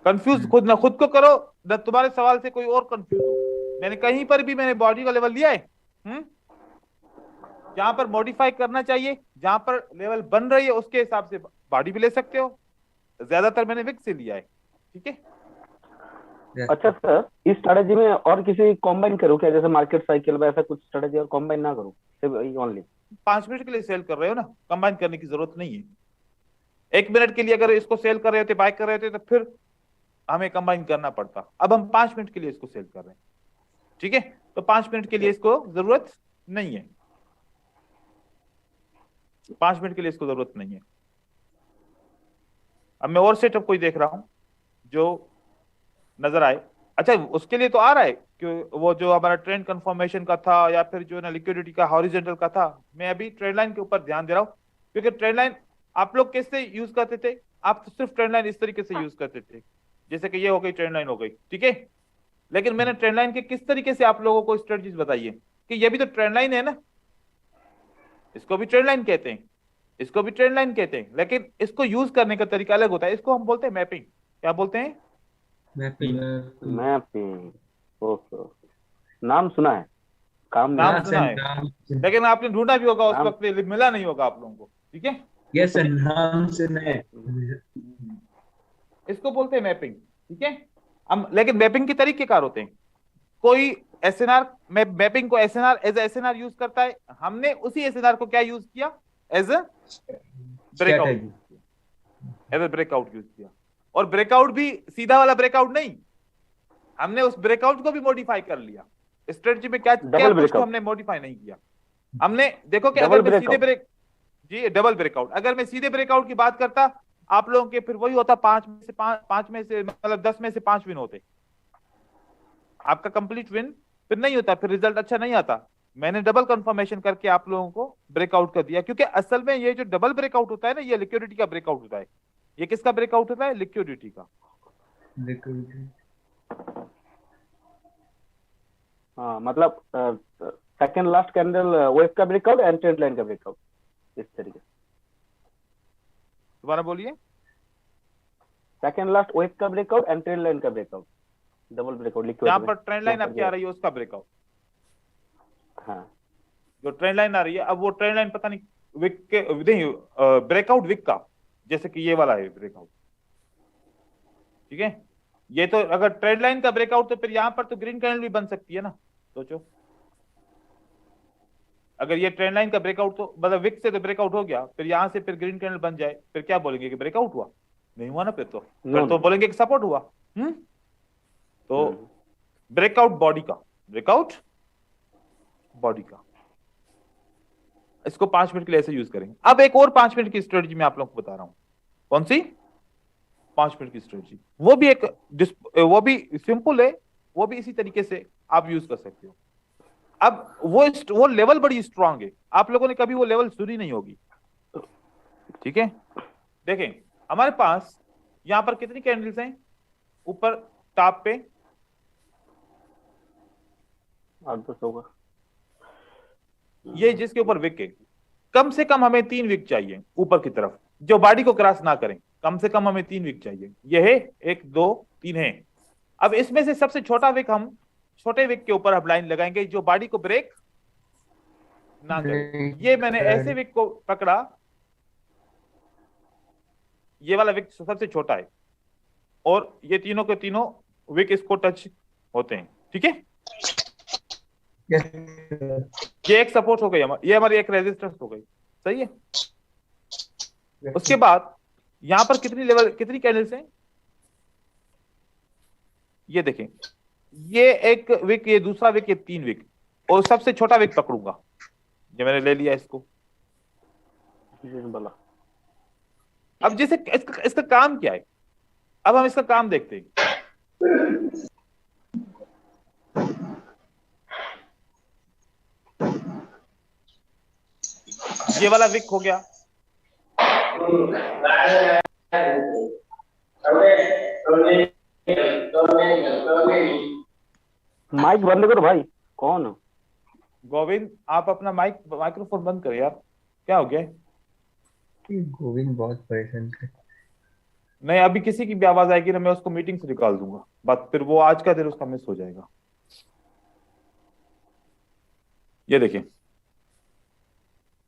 कंफ्यूज खुद ना खुद को करो, ना तुम्हारे सवाल से कोई और कंफ्यूज हो। मैंने कहीं पर भी मैंने बॉडी का लेवल लिया है? जहां पर मॉडिफाई करना चाहिए, जहां पर लेवल बन रही है उसके हिसाब से बॉडी भी ले सकते हो। ज्यादातर मैंने विक से लिया है, ठीक है।
अच्छा सर, इस स्ट्रेटेजी में और किसी कॉम्बाइन करूँ क्या? जैसे मार्केट साइकिल में ऐसा कुछ स्ट्रेटेजी और कॉम्बाइन ना करूँ, सिर्फ ओनली
5 मिनट के लिए सेल कर रहे हो ना, कंबाइन करने की जरूरत नहीं है। 1 मिनट के लिए अगर इसको सेल कर रहे होते, बाय कर रहे होते, तो फिर हमें कंबाइन करना पड़ता। अब हम 5 मिनट के लिए इसको सेल कर रहे हैं, ठीक है। तो 5 मिनट के लिए इसको जरूरत नहीं है, 5 मिनट के लिए इसको जरूरत नहीं है। अब मैं और सेटअप कोई देख रहा हूं जो नजर आए। अच्छा, उसके लिए तो आ रहा है कि वो जो हमारा ट्रेंड कंफर्मेशन का था या फिर जो ना लिक्विडिटी का हॉरिजॉन्टल का था। मैं अभी ट्रेंड लाइन के ऊपर ध्यान दे रहा हूं, क्योंकि ट्रेंड लाइन आप लोग कैसे यूज करते थे? आप तो सिर्फ ट्रेंड लाइन इस तरीके से यूज करते थे, जैसे कि ये हो गई ट्रेंड लाइन हो गई, ठीक है। लेकिन मैंने ट्रेंड लाइन के किस तरीके से आप लोगों को स्ट्रेटजीज बताई है कि ये भी तो ट्रेंड लाइन है ना, इसको भी ट्रेंड लाइन कहते हैं, इसको भी ट्रेंड लाइन कहते हैं, लेकिन इसको यूज करने का तरीका अलग होता है। इसको हम बोलते हैं मैपिंग। क्या बोलते हैं?
मैपिंग।
मैपिंग। ओके ओके, नाम सुना है, काम नहीं।
नाम
हाँ
सुना
सर,
है,
नाम।
लेकिन आपने ढूंढा भी होगा उस
नाम
वक्त, मिला नहीं होगा आप लोगों को, ठीक है।
यस सर, नाम सुना है।
इसको बोलते हैं मैपिंग, ठीक है। हम लेकिन मैपिंग के तरीके कार होते हैं। कोई एसएनआर मैपिंग को एसएनआर एज एसएनआर यूज करता है, हमने उसी एसएनआर को क्या यूज किया? As a breakout,
strategy.
As a breakout use किया। और ब्रेकआउट भी सीधा वाला ब्रेकआउट नहीं, हमने उस ब्रेकआउट को भी मॉडिफाई कर लिया। स्ट्रेटजी में क्या क्या
डबल
कुछ
ब्रेकआउट,
हमने मॉडिफाई नहीं किया। हमने देखो कि
डबल
अगर मैं सीधे
ब्रेकआउट।
जी डबल ब्रेकआउट, अगर मैं सीधे ब्रेकआउट की बात करता, आप लोगों के फिर वही होता, पांच में से मतलब 10 में से 5 विन होते, आपका कंप्लीट विन फिर नहीं होता, फिर रिजल्ट अच्छा नहीं आता। मैंने डबल कंफर्मेशन करके आप लोगों को ब्रेकआउट कर दिया, क्योंकि असल में ये जो डबल ब्रेकआउट होता है ना, ये लिक्विडिटी का ब्रेकआउट होता है। ये किसका ब्रेकआउट होता है? लिक्विडिटी का।
हाँ मतलब सेकंड लास्ट कैंडल वेव का ब्रेकआउट एंड ट्रेंड लाइन का ब्रेकआउट, इस तरीके से।
दोबारा बोलिए।
सेकंड लास्ट वेव का ब्रेकआउट एंड ट्रेंड लाइन का ब्रेकआउट, डबल ब्रेकआउट लिक्विड
जहां
में।
पर ट्रेंड लाइन आपकी आ रही है उसका ब्रेकआउट,
हाँ
जो ट्रेंड लाइन आ रही है, अब वो ट्रेंड लाइन पता नहीं विक के नहीं, ब्रेकआउट विक का, जैसे कि ये वाला है ब्रेकआउट, ठीक है। ये तो अगर ट्रेंड लाइन का ब्रेकआउट, तो फिर यहां पर तो ग्रीन कैंडल भी बन सकती है ना, सोचो। अगर ये ट्रेंड लाइन का ब्रेकआउट, तो मतलब विक से तो ब्रेकआउट हो गया, फिर यहां से फिर ग्रीन कैंडल बन जाए, फिर क्या बोलेंगे कि ब्रेकआउट हुआ? नहीं हुआ ना, फिर तो बोलेंगे कि सपोर्ट हुआ। तो ब्रेकआउट बॉडी का, ब्रेकआउट बॉडी का, इसको 5 मिनट के लिए ऐसे यूज करेंगे। अब एक और 5 मिनट की स्ट्रेटजी मैं आप लोगों को बता रहा हूं। कौन सी 5 मिनट की स्ट्रेटजी? वो भी सिंपल है, वो भी इसी तरीके से आप यूज कर सकते हो। अब वो लेवल बड़ी स्ट्रांग है, आप लोगों ने कभी वो लेवल सुनी नहीं होगी, ठीक है। देखें, हमारे पास यहां पर कितनी कैंडल्स हैं ऊपर टॉप पे?
8-10 होगा।
ये जिसके ऊपर विक है, कम से कम हमें 3 विक चाहिए ऊपर की तरफ, जो बॉडी को क्रॉस ना करें। कम से कम हमें 3 विक चाहिए। ये है 1 2 3 है। अब इसमें से सबसे छोटा विक, हम छोटे विक के ऊपर अब लाइन लगाएंगे जो बॉडी को ब्रेक ना करे। ये मैंने ऐसे विक को पकड़ा, ये वाला विक सबसे छोटा है, और ये तीनों के तीनों विक इसको टच होते हैं, ठीक है। ये एक सपोर्ट हो गई, ये हमारी एक रेजिस्टेंस हो गई, सही है। उसके बाद यहां पर कितनी कैंडल्स हैं? ये देखें, ये एक विक, ये दूसरा विक, ये 3 विक, और सबसे छोटा विक पकड़ूंगा, ये मैंने ले लिया इसको। अब जैसे इसका काम क्या है, अब हम इसका काम देखते हैं। ये वाला विक हो गया,
माइक बंद करो भाई, कौन हो?
गोविंद आप अपना माइक्रोफोन बंद करो यार, क्या हो गया?
गोविंद बहुत परेशान है।
नहीं, अभी किसी की भी आवाज आएगी ना, मैं उसको मीटिंग से निकाल दूंगा, बात फिर वो आज का दिन उसका मिस हो जाएगा। ये देखिए,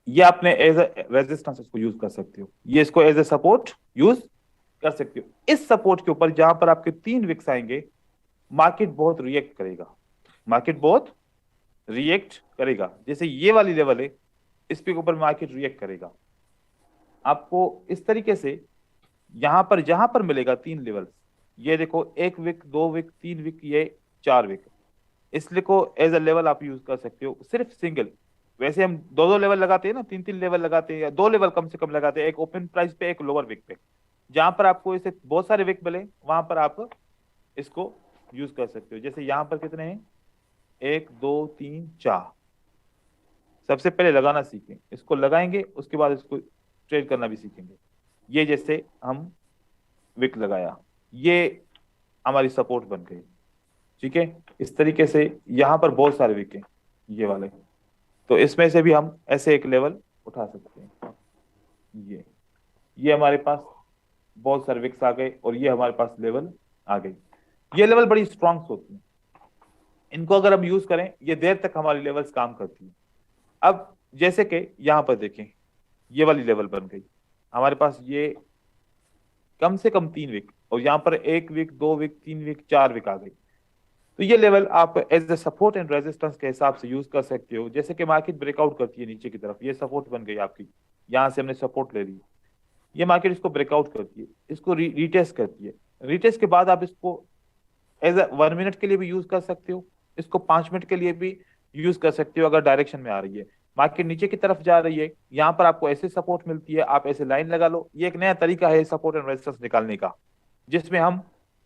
ये आपने एज ए रेजिस्टेंस इसको यूज कर सकते हो, ये इसको एज ए सपोर्ट यूज कर सकते हो। इस सपोर्ट के ऊपर जहां पर आपके 3 विक्स आएंगे, मार्केट बहुत रिएक्ट करेगा, मार्केट बहुत रिएक्ट करेगा। जैसे ये वाली लेवल है, इस पे ऊपर मार्केट रिएक्ट करेगा। आपको इस तरीके से यहां पर जहां पर मिलेगा 3 लेवल, ये देखो 1 विक 2 विक 3 विक, ये 4 विक, इसलिए को एज अ लेवल आप यूज कर सकते हो, सिर्फ सिंगल। वैसे हम 2 लेवल लगाते हैं ना, 3 लेवल लगाते हैं, या 2 लेवल कम से कम लगाते हैं, एक ओपन प्राइस पे, एक लोअर विक पे। जहां पर आपको इसे बहुत सारे विक मिले, वहां पर आप इसको यूज कर सकते हो। जैसे यहां पर कितने हैं? 1 2 3 4। सबसे पहले लगाना सीखें, इसको लगाएंगे, उसके बाद इसको ट्रेड करना भी सीखेंगे। ये जैसे हम विक लगाया, ये हमारी सपोर्ट बन गई। ठीक है, इस तरीके से यहाँ पर बहुत सारे विक हैं ये वाले, तो इसमें से भी हम ऐसे एक लेवल उठा सकते हैं। ये हमारे पास बहुत सारे विक्स आ गए और ये हमारे पास लेवल आ गई। ये लेवल बड़ी स्ट्रांग होती है, इनको अगर हम यूज करें ये देर तक हमारी लेवल्स काम करती है। अब जैसे कि यहाँ पर देखें, ये वाली लेवल बन गई हमारे पास, ये कम से कम 3 विक, और यहाँ पर 1 विक, 2 विक, 3 विक, 4 विक आ गई। तो ये लेवल आप as a support and resistance के हिसाब से यूज कर सकते हो। जैसे कि मार्केट ब्रेकआउट करती है नीचे की तरफ, ये सपोर्ट बन गई आपकी, यहाँ से हमने सपोर्ट ले ली, ये मार्केट इसको ब्रेकआउट करती है, इसको रीटेस्ट करती है। रीटेस्ट के बाद आप इसको एज ए 1 मिनट के लिए भी यूज कर सकते हो, इसको 5 मिनट के लिए भी यूज कर सकते हो अगर डायरेक्शन में आ रही है। मार्केट नीचे की तरफ जा रही है, यहाँ पर आपको ऐसे सपोर्ट मिलती है, आप ऐसे लाइन लगा लो। ये एक नया तरीका है सपोर्ट एंड रेजिस्टेंस निकालने का, जिसमें हम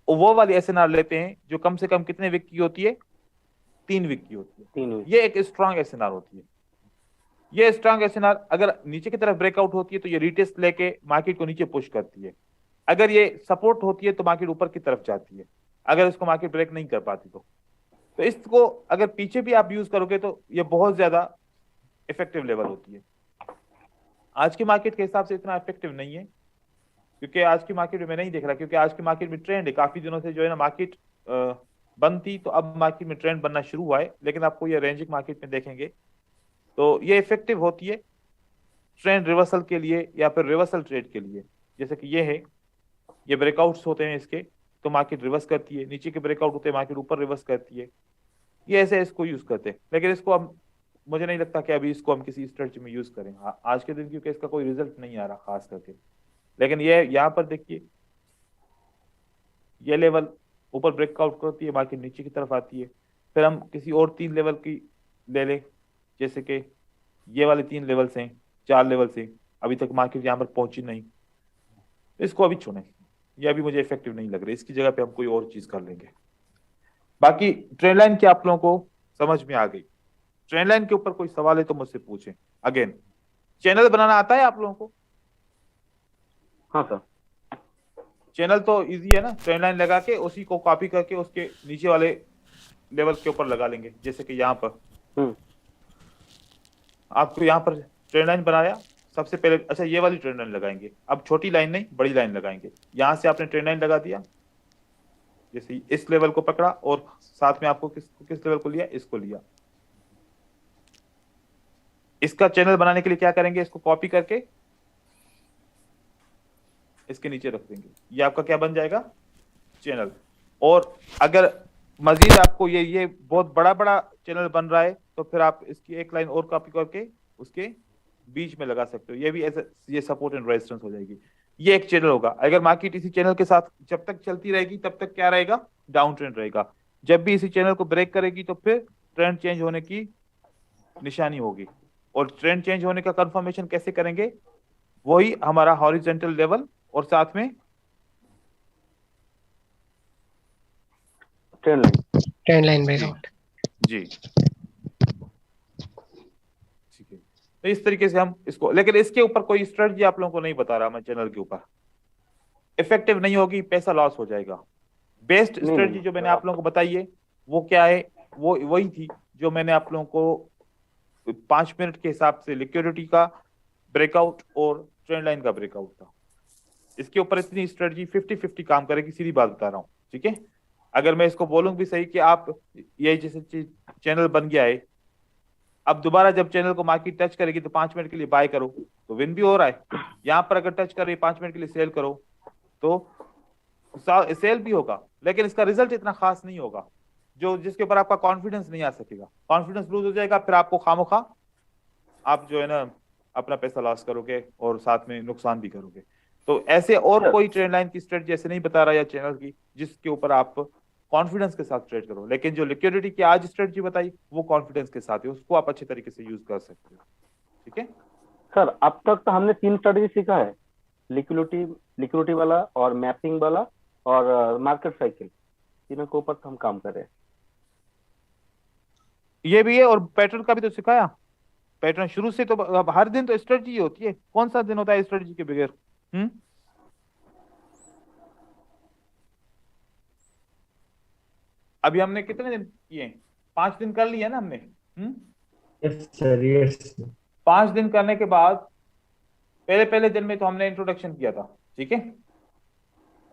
वो वाली एसएनआर लेते हैं जो कम से कम कितने विक की होती है, 3 विक की होती है।
3 विक,
ये एक स्ट्रांग एसएनआर होती है। ये स्ट्रांग एसएनआर अगर नीचे की तरफ ब्रेकआउट होती है तो ये रीटेस्ट लेके मार्केट को नीचे पुश करती है। अगर ये सपोर्ट होती है तो मार्केट ऊपर की तरफ जाती है, अगर इसको मार्केट ब्रेक नहीं कर पाती तो इसको अगर पीछे भी आप यूज करोगे तो ये बहुत ज्यादा इफेक्टिव लेवल होती है। आज की मार्केट के हिसाब से इतना इफेक्टिव नहीं है, क्योंकि आज की मार्केट में मैं नहीं देख रहा, क्योंकि आज की मार्केट में ट्रेंड है, काफी दिनों से जो है ना मार्केट बंद थी, तो अब मार्केट में ट्रेंड बनना शुरू हुआ है। लेकिन आपको ये रेंजिंग मार्केट में देखेंगे तो ये इफेक्टिव होती है ट्रेंड रिवर्सल के लिए या फिर रिवर्सल ट्रेड के लिए। जैसे कि ये है, ये ब्रेकआउट्स होते हैं इसके तो मार्केट रिवर्स करती है, नीचे के ब्रेकआउट होते हैं मार्केट ऊपर रिवर्स करती है। ये ऐसे इसको यूज करते हैं, लेकिन इसको हम, मुझे नहीं लगता कि अभी इसको हम किसी स्ट्रेटजी में यूज करें आज के दिन, क्योंकि इसका कोई रिजल्ट नहीं आ रहा खास करके। लेकिन ये यहाँ पर देखिए, ये लेवल ऊपर ब्रेकआउट करती है, मार्केट नीचे की तरफ आती है, फिर हम किसी और 3 लेवल की ले लें, जैसे कि ये वाले 3 लेवल्स हैं, 4 लेवल से अभी तक मार्केट यहाँ पर पहुंची नहीं, इसको अभी छोड़ें, ये अभी मुझे इफेक्टिव नहीं लग रहा, इसकी जगह पे हम कोई और चीज कर लेंगे। बाकी ट्रेंड लाइन की आप लोगों को समझ में आ गई। ट्रेंड लाइन के ऊपर कोई सवाल है तो मुझसे पूछें। अगेन, चैनल बनाना आता है आप लोगों को?
हाँ सर।
चैनल तो इजी है ना, ट्रेंड लाइन लगा के उसी को कॉपी करके उसके नीचे वाले लेवल के ऊपर लगा लेंगे। जैसे कि यहाँ पर आपको यहाँ पर ट्रेंड लाइन बनाया, सबसे पहले अच्छा ये वाली ट्रेंड लाइन लगाएंगे, अब छोटी लाइन नहीं बड़ी लाइन लगाएंगे। यहाँ से आपने ट्रेंड लाइन लगा दिया, जैसे इस लेवल को पकड़ा और साथ में आपको किस लेवल को लिया, इसको लिया। इसका चैनल बनाने के लिए क्या करेंगे, इसको कॉपी करके इसके नीचे रख देंगे, ये आपका क्या बन जाएगा, चैनल। और अगर मजीद आपको ये बहुत बड़ा बड़ा चैनल बन रहा है तो फिर आप इसकी एक लाइन और कॉपी करके उसके बीच में लगा सकते हो, ये भी ऐसे ये सपोर्ट एंड रेजिस्टेंस हो जाएगी। ये एक चैनल होगा। अगर मार्केट इसी चैनल के साथ जब तक चलती रहेगी तब तक क्या रहेगा, डाउन ट्रेंड रहेगा। जब भी इसी चैनल को ब्रेक करेगी तो फिर ट्रेंड चेंज होने की निशानी होगी। और ट्रेंड चेंज होने का कंफर्मेशन कैसे करेंगे, वही हमारा हॉरिजॉन्टल लेवल और साथ में
ट्रेंड लाइन ब्रेकआउट।
जी ठीक है। तो इस तरीके से हम इसको, लेकिन इसके ऊपर कोई स्ट्रेटजी आप लोगों को नहीं बता रहा मैं चैनल के ऊपर, इफेक्टिव नहीं होगी, पैसा लॉस हो जाएगा। बेस्ट स्ट्रेटजी जो मैंने आप लोगों को बताई है वो क्या है, वो वही थी जो मैंने आप लोगों को 5 मिनट के हिसाब से लिक्विडिटी का ब्रेकआउट और ट्रेंड लाइन का ब्रेकआउट था। इसके ऊपर इतनी स्ट्रेटजी 50-50 काम करेगी, सीधी बात बता रहा हूँ। ठीक है, अगर मैं इसको बोलूं भी सही कि आप ये जैसे चैनल बन गया है, अब दोबारा जब चैनल को मार्केट टच करेगी तो 5 मिनट के लिए बाय करो तो विन भी हो रहा है, यहाँ पर अगर टच कर रही 5 मिनट के लिए सेल करो तो सेल भी होगा, लेकिन इसका रिजल्ट इतना खास नहीं होगा, जो जिसके ऊपर आपका कॉन्फिडेंस नहीं आ सकेगा, कॉन्फिडेंस लूज हो जाएगा, फिर आपको खामोखा आप जो है ना अपना पैसा लॉस करोगे और साथ में नुकसान भी करोगे। तो ऐसे और कोई ट्रेंड लाइन की स्ट्रेटजी ऐसे नहीं बता रहा या चैनल की जिसके ऊपर आप कॉन्फिडेंस के साथ ट्रेड करो, लेकिन जो लिक्विडिटी की आज स्ट्रेटजी बताई वो कॉन्फिडेंस के साथ है, उसको आप अच्छे तरीके से यूज कर सकते हो। ठीक है
सर, अब तक तो हमने 3 स्ट्रेटजी सीखा है, लिक्विडिटी वाला और मैपिंग वाला और मार्केट साइकिल, तीनों के ऊपर हम काम कर रहे हैं।
ये भी है और पैटर्न का भी तो सिखाया, पैटर्न शुरू से तो अब हर दिन तो स्ट्रेटजी होती है, कौन सा दिन होता है स्ट्रेटजी के बगैर? अभी हमने कितने दिन किए? 5 दिन कर लिए ना हमने।
Yes sir, yes sir.
5 दिन करने के बाद पहले पहले दिन में तो हमने इंट्रोडक्शन किया था, ठीक है।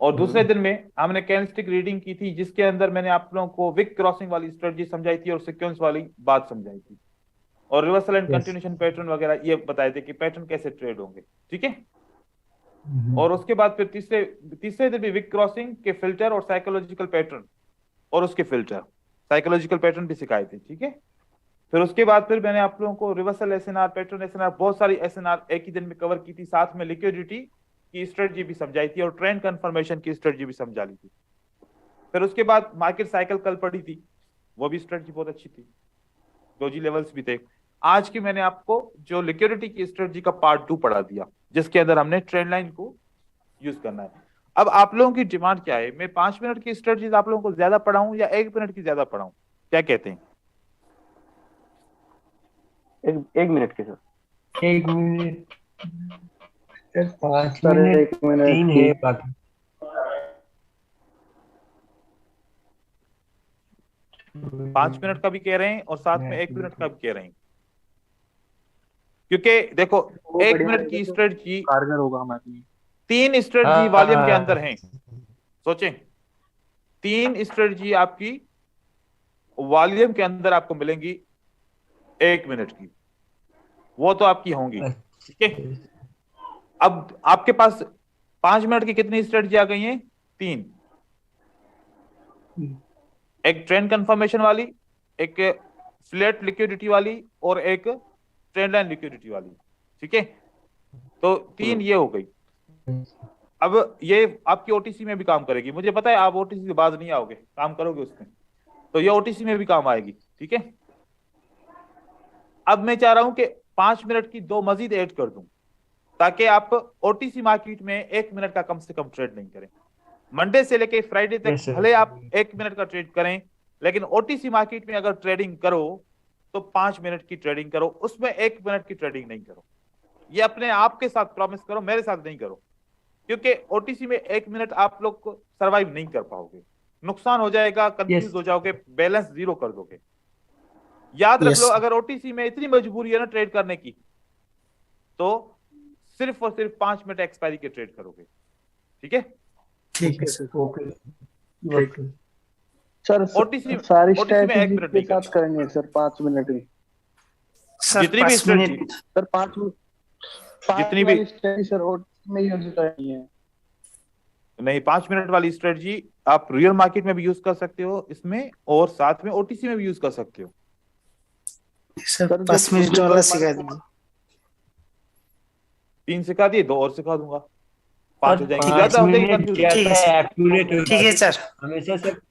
और दूसरे दिन में हमने कैंडलस्टिक रीडिंग की थी, जिसके अंदर मैंने आप लोगों को विक क्रॉसिंग वाली स्ट्रेटजी समझाई थी और सीक्वेंस वाली बात समझाई थी, और reversal and
Yes.
Continuation pattern वगैरह ये बताए थे कि पैटर्न कैसे ट्रेड होंगे, ठीक है। और उसके बाद फिर तीसरे दिन भी विक क्रॉसिंग के फिल्टर और साइकोलॉजिकल पैटर्न और उसके फिल्टर साइकोलॉजिकल पैटर्न भी सिखाए थे, ठीक है। फिर उसके बाद फिर मैंने आप लोगों को रिवर्सल एसएनआर, पैटर्न एसएनआर, बहुत सारी एसएनआर एक ही दिन में कवर की थी, साथ में लिक्विडिटी की स्ट्रेटजी भी समझाई थी और ट्रेंड कंफर्मेशन की स्ट्रेटजी भी समझा ली थी। फिर उसके बाद मार्केट साइकिल कल पड़ी थी, वो भी स्ट्रेटजी बहुत अच्छी थी, डोजी लेवल्स भी थे। आज की मैंने आपको जो लिक्विडिटी की स्ट्रेटजी का पार्ट 2 पढ़ा दिया, जिसके अंदर हमने ट्रेंड लाइन को यूज करना है। अब आप लोगों की डिमांड क्या है, मैं 5 मिनट की स्ट्रेटजी आप लोगों को ज्यादा पढ़ाऊं या 1 मिनट की ज्यादा पढ़ाऊं, क्या कहते हैं?
एक मिनट के sir.
1 minute sir, 5
sir
minute
1 minute
3 है बाकी।
5 मिनट का भी कह रहे हैं और साथ में 1 मिनट का भी कह रहे हैं, क्योंकि देखो 1 मिनट की स्ट्रेटजी
कारगर होगा हमारे लिए।
3 स्ट्रेटजी वॉल्यूम के अंदर हैं। सोचें, 3 स्ट्रेटजी आपकी वॉल्यूम के अंदर आपको मिलेंगी 1 मिनट की, वो तो आपकी होंगी, ठीक है। अब आपके पास 5 मिनट की कितनी स्ट्रेटजी आ गई हैं? 3। एक ट्रेंड कंफर्मेशन वाली, एक फ्लैट लिक्विडिटी वाली और एक ट्रेंड लाइन लिक्विडिटी वाली, ठीक है। तो 3 ये हो गई। अब ये आपकी ओटीसी में भी काम करेगी, मुझे पता है आप ओटीसी से बाज नहीं आओगे, काम करोगे उसमें, तो ये ओटीसी में भी काम आएगी, ठीक है। अब मैं चाह रहा हूं कि 5 मिनट की 2 मजीद ऐड कर दूं, ताकि आप ओटीसी मार्केट में 1 मिनट का कम से कम ट्रेड नहीं करें। मंडे से लेके फ्राइडे तक
Yes, sir.
भले आप 1 मिनट का ट्रेड करें, लेकिन ओटीसी मार्केट में अगर ट्रेडिंग करो तो 5 मिनट की ट्रेडिंग करो, उसमें 1 मिनट की ट्रेडिंग नहीं करो। ये अपने आप के साथ प्रॉमिस करो, मेरे साथ नहीं करो, क्योंकि ओटीसी में 1 मिनट आप लोग को सर्वाइव नहीं कर पाओगे, नुकसान हो जाएगा, कंफ्यूज
Yes.
हो जाओगे, बैलेंस जीरो कर दोगे। याद रख
Yes.
लो, अगर ओटीसी में इतनी मजबूरी है ना ट्रेड करने की, तो सिर्फ और सिर्फ 5 मिनट एक्सपायरी के ट्रेड करोगे, ठीक है।
ठीक है सर।
ओके
सर
ओटीसी
सारी
में 1
स्ट्रैटेजी
मिनट
के
नहीं
साथ करेंगे सर 5 मिनट की।
सर
जितनी भी
5
स्ट्रेटजी,
मिनट
सर 5 मिनट
जितनी भी
स्ट्रैटेजी सर ओटीसी में यूज करनी है।
नहीं, 5 मिनट वाली स्ट्रेटजी आप रियल मार्केट में भी यूज कर सकते हो इसमें, और साथ में ओटीसी में भी यूज कर सकते हो।
सर 5 मिनट वाला सिखा दीजिए।
3 सिखा दिए, 2 और सिखा दूंगा, 5 हो जाएंगे,
5
ज्यादा हो जाएगी
मिनट
कंफ्यूज।
ठीक है सर।
एक्यूरेट होता
ठीक है सर।
हमेशा सर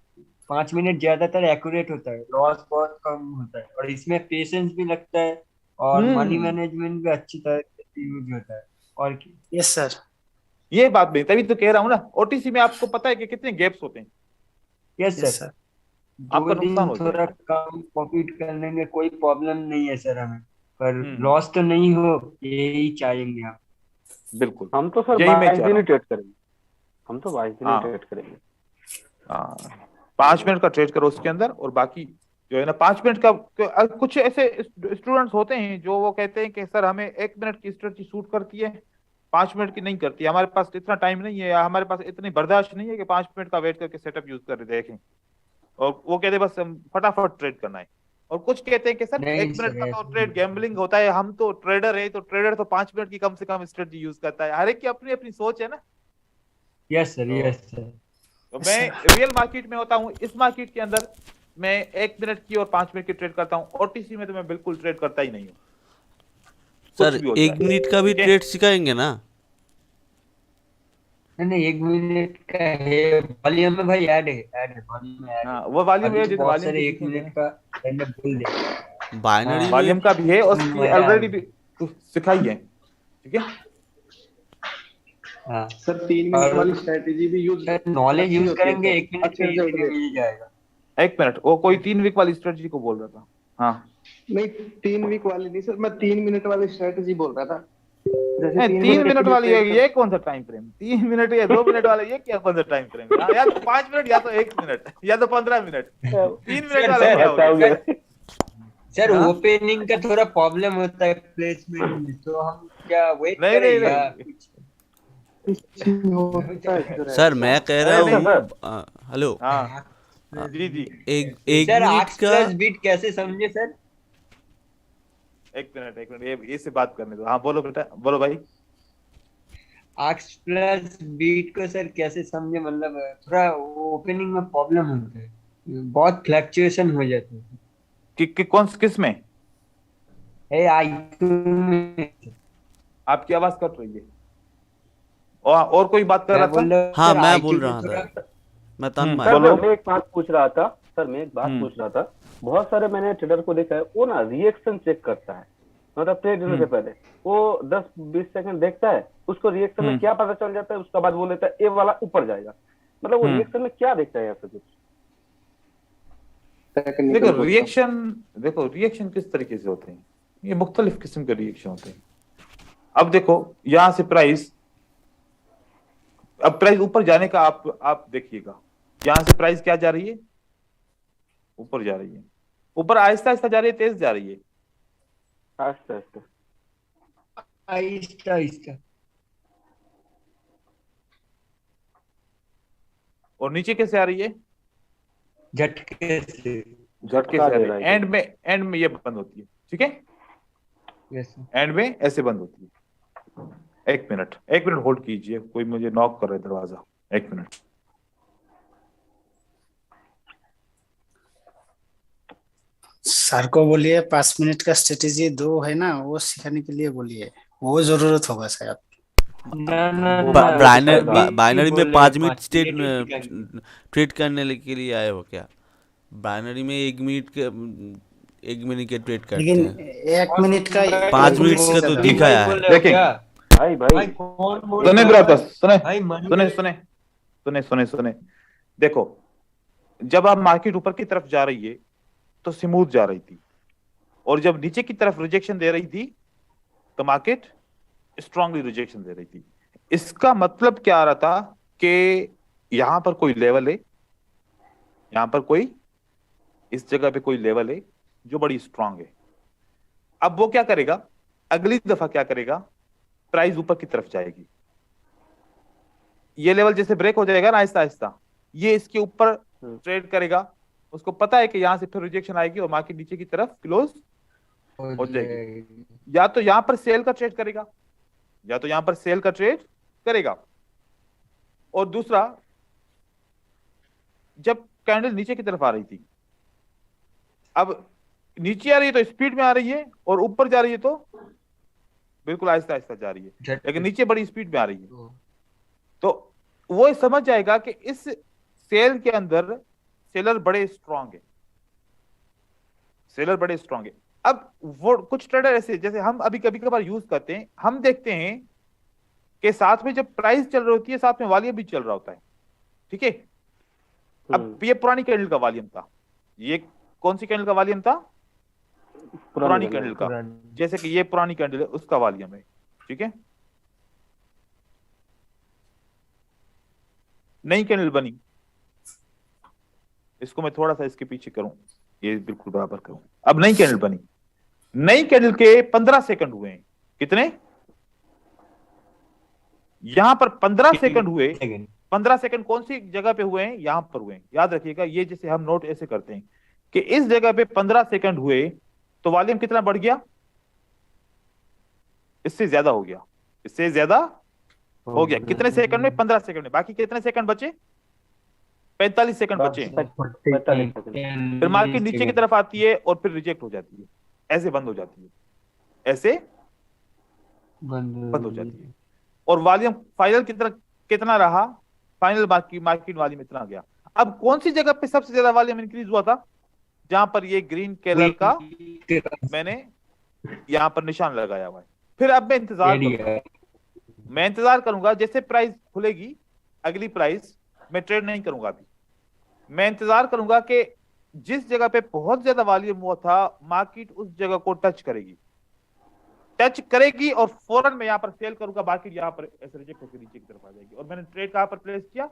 5 मिनट ज्यादातर एक्यूरेट होता है, लॉस बहुत कम होता है, और इसमें पेशेंस भी लगता है, और मनी मैनेजमेंट भी अच्छी तरह से यूज होता है। और
यस सर।
ये बात नहीं, तभी तो कह रहा हूँ ना, ओटीसी में आपको पता है कि कितने गैप्स होते हैं।
Yes
yes
sir,
sir.
आपका
2 दिन
नुकसान हो
थोड़ा
जाएगा।
कम प्रॉफिट करने में कोई प्रॉब्लम नहीं है सर हमें, पर
हम्म।
लॉस तो नहीं हो, यही चाहेंगे आप।
बिल्कुल,
हम तो सर
यही मैं
22
चाह
दिन
रहा
ही ट्रेड करेंगे, हम तो 22 दिन ही
हाँ।
ट्रेड करेंगे।
हाँ, 5 मिनट का ट्रेड करो उसके अंदर, और बाकी जो है ना 5 मिनट का, कुछ ऐसे स्टूडेंट्स होते हैं जो वो कहते हैं कि सर हमें 1 मिनट की स्ट्रेटजी सूट करती है, 5 मिनट की नहीं करती, हमारे पास इतना टाइम नहीं है या हमारे पास इतनी बर्दाश्त नहीं है कि 5 मिनट का वेट करके सेटअप यूज कर देखें, और वो कहते हैं बस हम फटाफट ट्रेड करना है। और कुछ कहते हैं कि सर
नहीं
1 मिनट
सर,
का तो
ऐसा
ट्रेड गैम्बलिंग होता है, हम तो ट्रेडर है, तो ट्रेडर तो 5 मिनट की कम से कम स्ट्रेटजी यूज करता है। हर एक की अपनी अपनी सोच है ना।
Yes sir, yes sir.
तो मैं रियल मार्केट में होता हूँ, इस मार्केट के अंदर मैं 1 मिनट की और 5 मिनट की ट्रेड करता हूँ, ओटीसी में तो मैं बिल्कुल ट्रेड करता ही नहीं हूँ।
सर
कुछ भी हो
1
जाए,
मिनट का भी
ठीक है?
ट्रेड सिखाएंगे ना?
नहीं 1 मिनट का है, वॉल्यूम में भाई ऐड है वॉल्यूम में ऐड है।
हाँ, वो वॉल्यूम
अभी
है,
तो
जिस
बहुत
वॉल्यूम
सारे
की
1
सीखेंगे
मिनट
ना,
का मैंने बोल दिया।
बाइनरी
हाँ,
वॉल्यूम
में
का भी है, उसकी
मजा
ऑलरेडी भी
आएगा।
सिखाई है, ठीक है।
हाँ
सर 3 मिनट वाली स्ट्रैटेजी भी यूज
नॉलेज यूज
होती है
करेंगे,
सर,
1 मिनट
अच्छे
में
से
इजीली मिल जाएगा।
1 मिनट, वो कोई 3 वीक वाली स्ट्रेटजी को बोल रहा था। हाँ,
नहीं 3 वीक वाली नहीं सर, मैं 3 मिनट वाली स्ट्रैटेजी बोल रहा था। जैसे 3
3
मिनट
मिनट
के
वाली
लिए
है,
ट्रेड
ये कौन सा टाइम फ्रेम? 3 मिनट या 2 मिनट वाला, ये क्या कौन सा टाइम फ्रेम? या तो 5 मिनट या तो 1 मिनट या तो 15 मिनट। 3 मिनट
सर
वाला
सर
क्या हो
ऐसा हो
गया?
गया।
सर
हाँ?
ओपनिंग का थोड़ा प्रॉब्लम होता है प्लेसमेंट में, तो हम क्या वेट
नहीं
करें
नहीं
या
नहीं
कुछ?
होता है सर
सर
ऐसा।
मैं कह रहा
अरे
हूँ
नहीं,
हेलो,
हाँ जी जी,
एक एक
सर
मिनट
आक्स
का।
प्लस बीट कैसे समझे सर?
1 मिनट ये इससे बात करने दो। हाँ बोलो बेटा, बोलो भाई।
आक्स प्लस बीट को सर कैसे समझे, मतलब थोड़ा ओपनिंग में प्रॉब्लम होता है, बहुत फ्लक्चुएशन हो जाता है।
कौन किस में?
है आईक्यू में।
आपकी आवाज कट रही है। और कोई बात कर रहा
मैं
था?
बोल रहा हूँ
हाँ
सर
मैं
आईक्यू
बोल
में
रहा था,
थोड़ा।
मैं तन्मय।
सर
बोलो।
मैं एक बात पूछ रहा था, सर मैं एक बात पूछ रहा था। बहुत सारे मैंने ट्रेडर को देखा है, वो ना रिएक्शन चेक करता है, मतलब ट्रेड देने से पहले वो 10-20 सेकंड देखता है, उसको रिएक्शन में क्या पता चल जाता है, उसका बाद बोल देता है ए वाला ऊपर जाएगा। मतलब वो रिएक्शन में क्या देखता है ऐसा कुछ?
देखो रिएक्शन किस तरीके से होते हैं, ये मुख्तलिफ किस्म के रिएक्शन होते हैं। अब देखो यहां से प्राइस, अब प्राइस ऊपर जाने का आप देखिएगा, यहां से प्राइस क्या जा रही है? ऊपर जा रही है। ऊपर आहिस्ता आहिस्ता जा रही है, तेज जा रही है?
आहिस्ता आहिस्ता।
आहिस्ता आहिस्ता।
और नीचे कैसे आ रही है?
झटके से।
झटके से आ रही है। एंड में ये बंद होती है, ठीक है?
यस
एंड में ऐसे बंद होती है। 1 मिनट होल्ड कीजिए, कोई मुझे नॉक कर रहा है दरवाजा। 1 मिनट।
सर को बोलिए 5 मिनट का स्ट्रेटेजी 2 है ना, वो सिखाने के लिए बोलिए, वो जरूरत होगा शायद।
ना ना
वो
ना
बात तो सर का।
बाइनरी में
बोल रहे
5
हैं,
मिनट
5 मिनट ही
ट्रेड करने के लिए आए हो क्या? बाइनरी में 1 मिनट के ट्रेड करते
लेकिन
हैं।
1 मिनट का
5 मिनट का तो
मनी
दिखाया
भाई
है।
बोल रहे हो
देखें,
क्या?
भाई
भाई
भाई
कौन बोल
सुने
रहा है?
ब्रदर, सुने
भाई मनी
सुने
भाई।
सुने सुने सुने सुने देखो, जब आप मार्केट ऊपर की तरफ जा रही है तो स्मूथ जा रही थी, और जब नीचे की तरफ रिजेक्शन दे रही थी तो मार्केट स्ट्रांगली रिजेक्शन दे रही थी। इसका मतलब क्या आ रहा था कि यहां पर कोई लेवल है, यहां पर कोई, इस जगह पे कोई लेवल है जो बड़ी स्ट्रांग है। अब वो क्या करेगा, अगली दफा क्या करेगा, प्राइस ऊपर की तरफ जाएगी, ये लेवल जैसे ब्रेक हो जाएगा ना आहिस्ता आहिस्ता, ये इसके ऊपर ट्रेड करेगा। उसको पता है कि यहां से फिर रिजेक्शन आएगी और मार्केट नीचे की तरफ क्लोज हो जाएगी। या तो यहां पर सेल का ट्रेड करेगा, या तो यहां पर सेल का ट्रेड करेगा। और दूसरा, जब कैंडल नीचे की तरफ आ रही थी, अब नीचे आ रही है तो स्पीड में आ रही है, और ऊपर जा रही है तो बिल्कुल आहिस्ता आहिस्ता जा रही है, लेकिन नीचे बड़ी स्पीड में आ रही है। तो वो समझ जाएगा कि इस सेल के अंदर सेलर बड़े स्ट्रांग है, सेलर बड़े स्ट्रांग है। अब वो कुछ ट्रेडर ऐसे, जैसे हम अभी कभी कभार यूज करते हैं, हम देखते हैं कि साथ में जब प्राइस चल रही होती है साथ में वॉल्यूम भी चल रहा होता है, ठीक है? अब ये पुरानी कैंडल का वॉल्यूम था, ये कौन सी कैंडल का वॉल्यूम था? पुरानी कैंडल का। जैसे कि ये पुरानी कैंडल है, उसका वॉल्यूम है, ठीक है? नई कैंडल बनी, इसको मैं थोड़ा सा इसके पीछे करूं, ये बिल्कुल बराबर करूं। अब नई कैंडल बनी, नई कैंडल के 15 सेकंड हुए हैं। कितने? यहां पर 15 सेकंड हुए। 15 सेकंड कौन सी जगह पे हुए हैं? यहां पर हुए हैं। याद रखिएगा, ये जैसे हम नोट ऐसे करते हैं कि इस जगह पे 15 सेकंड हुए तो वॉल्यूम कितना बढ़ गया? इससे ज्यादा हो गया, इससे ज्यादा हो गया। कितने सेकंड में? 15 सेकंड में। बाकी कितने सेकंड बचे? 45 सेकंड बचे।
45 सेकंड।
फिर मार्केट नीचे की तरफ आती है और फिर रिजेक्ट हो जाती है, ऐसे बंद हो जाती है, ऐसे बंद हो जाती है। और वॉल्यूम फाइनल कितना कितना रहा? फाइनल मार्केट वॉल्यूम इतना गया। अब कौन सी जगह पे सबसे ज्यादा वॉल्यूम इंक्रीज हुआ था? जहां पर ये ग्रीन कलर का मैंने यहां पर निशान लगाया हुआ है। फिर अब मैं इंतजार करूंगा जैसे प्राइस खुलेगी, अगली प्राइस मैं ट्रेड नहीं करूंगा अभी, मैं इंतजार करूंगा कि जिस जगह पे बहुत ज्यादा वॉल्यूम हुआ था मार्केट उस जगह को टच करेगी, टच करेगी और फौरन मैं यहाँ पर सेल करूंगा, बाकी यहाँ पर ऐसे रिजेक्ट होकर नीचे की तरफ आ जाएगी। और मैंने ट्रेड कहाँ पर प्लेस किया,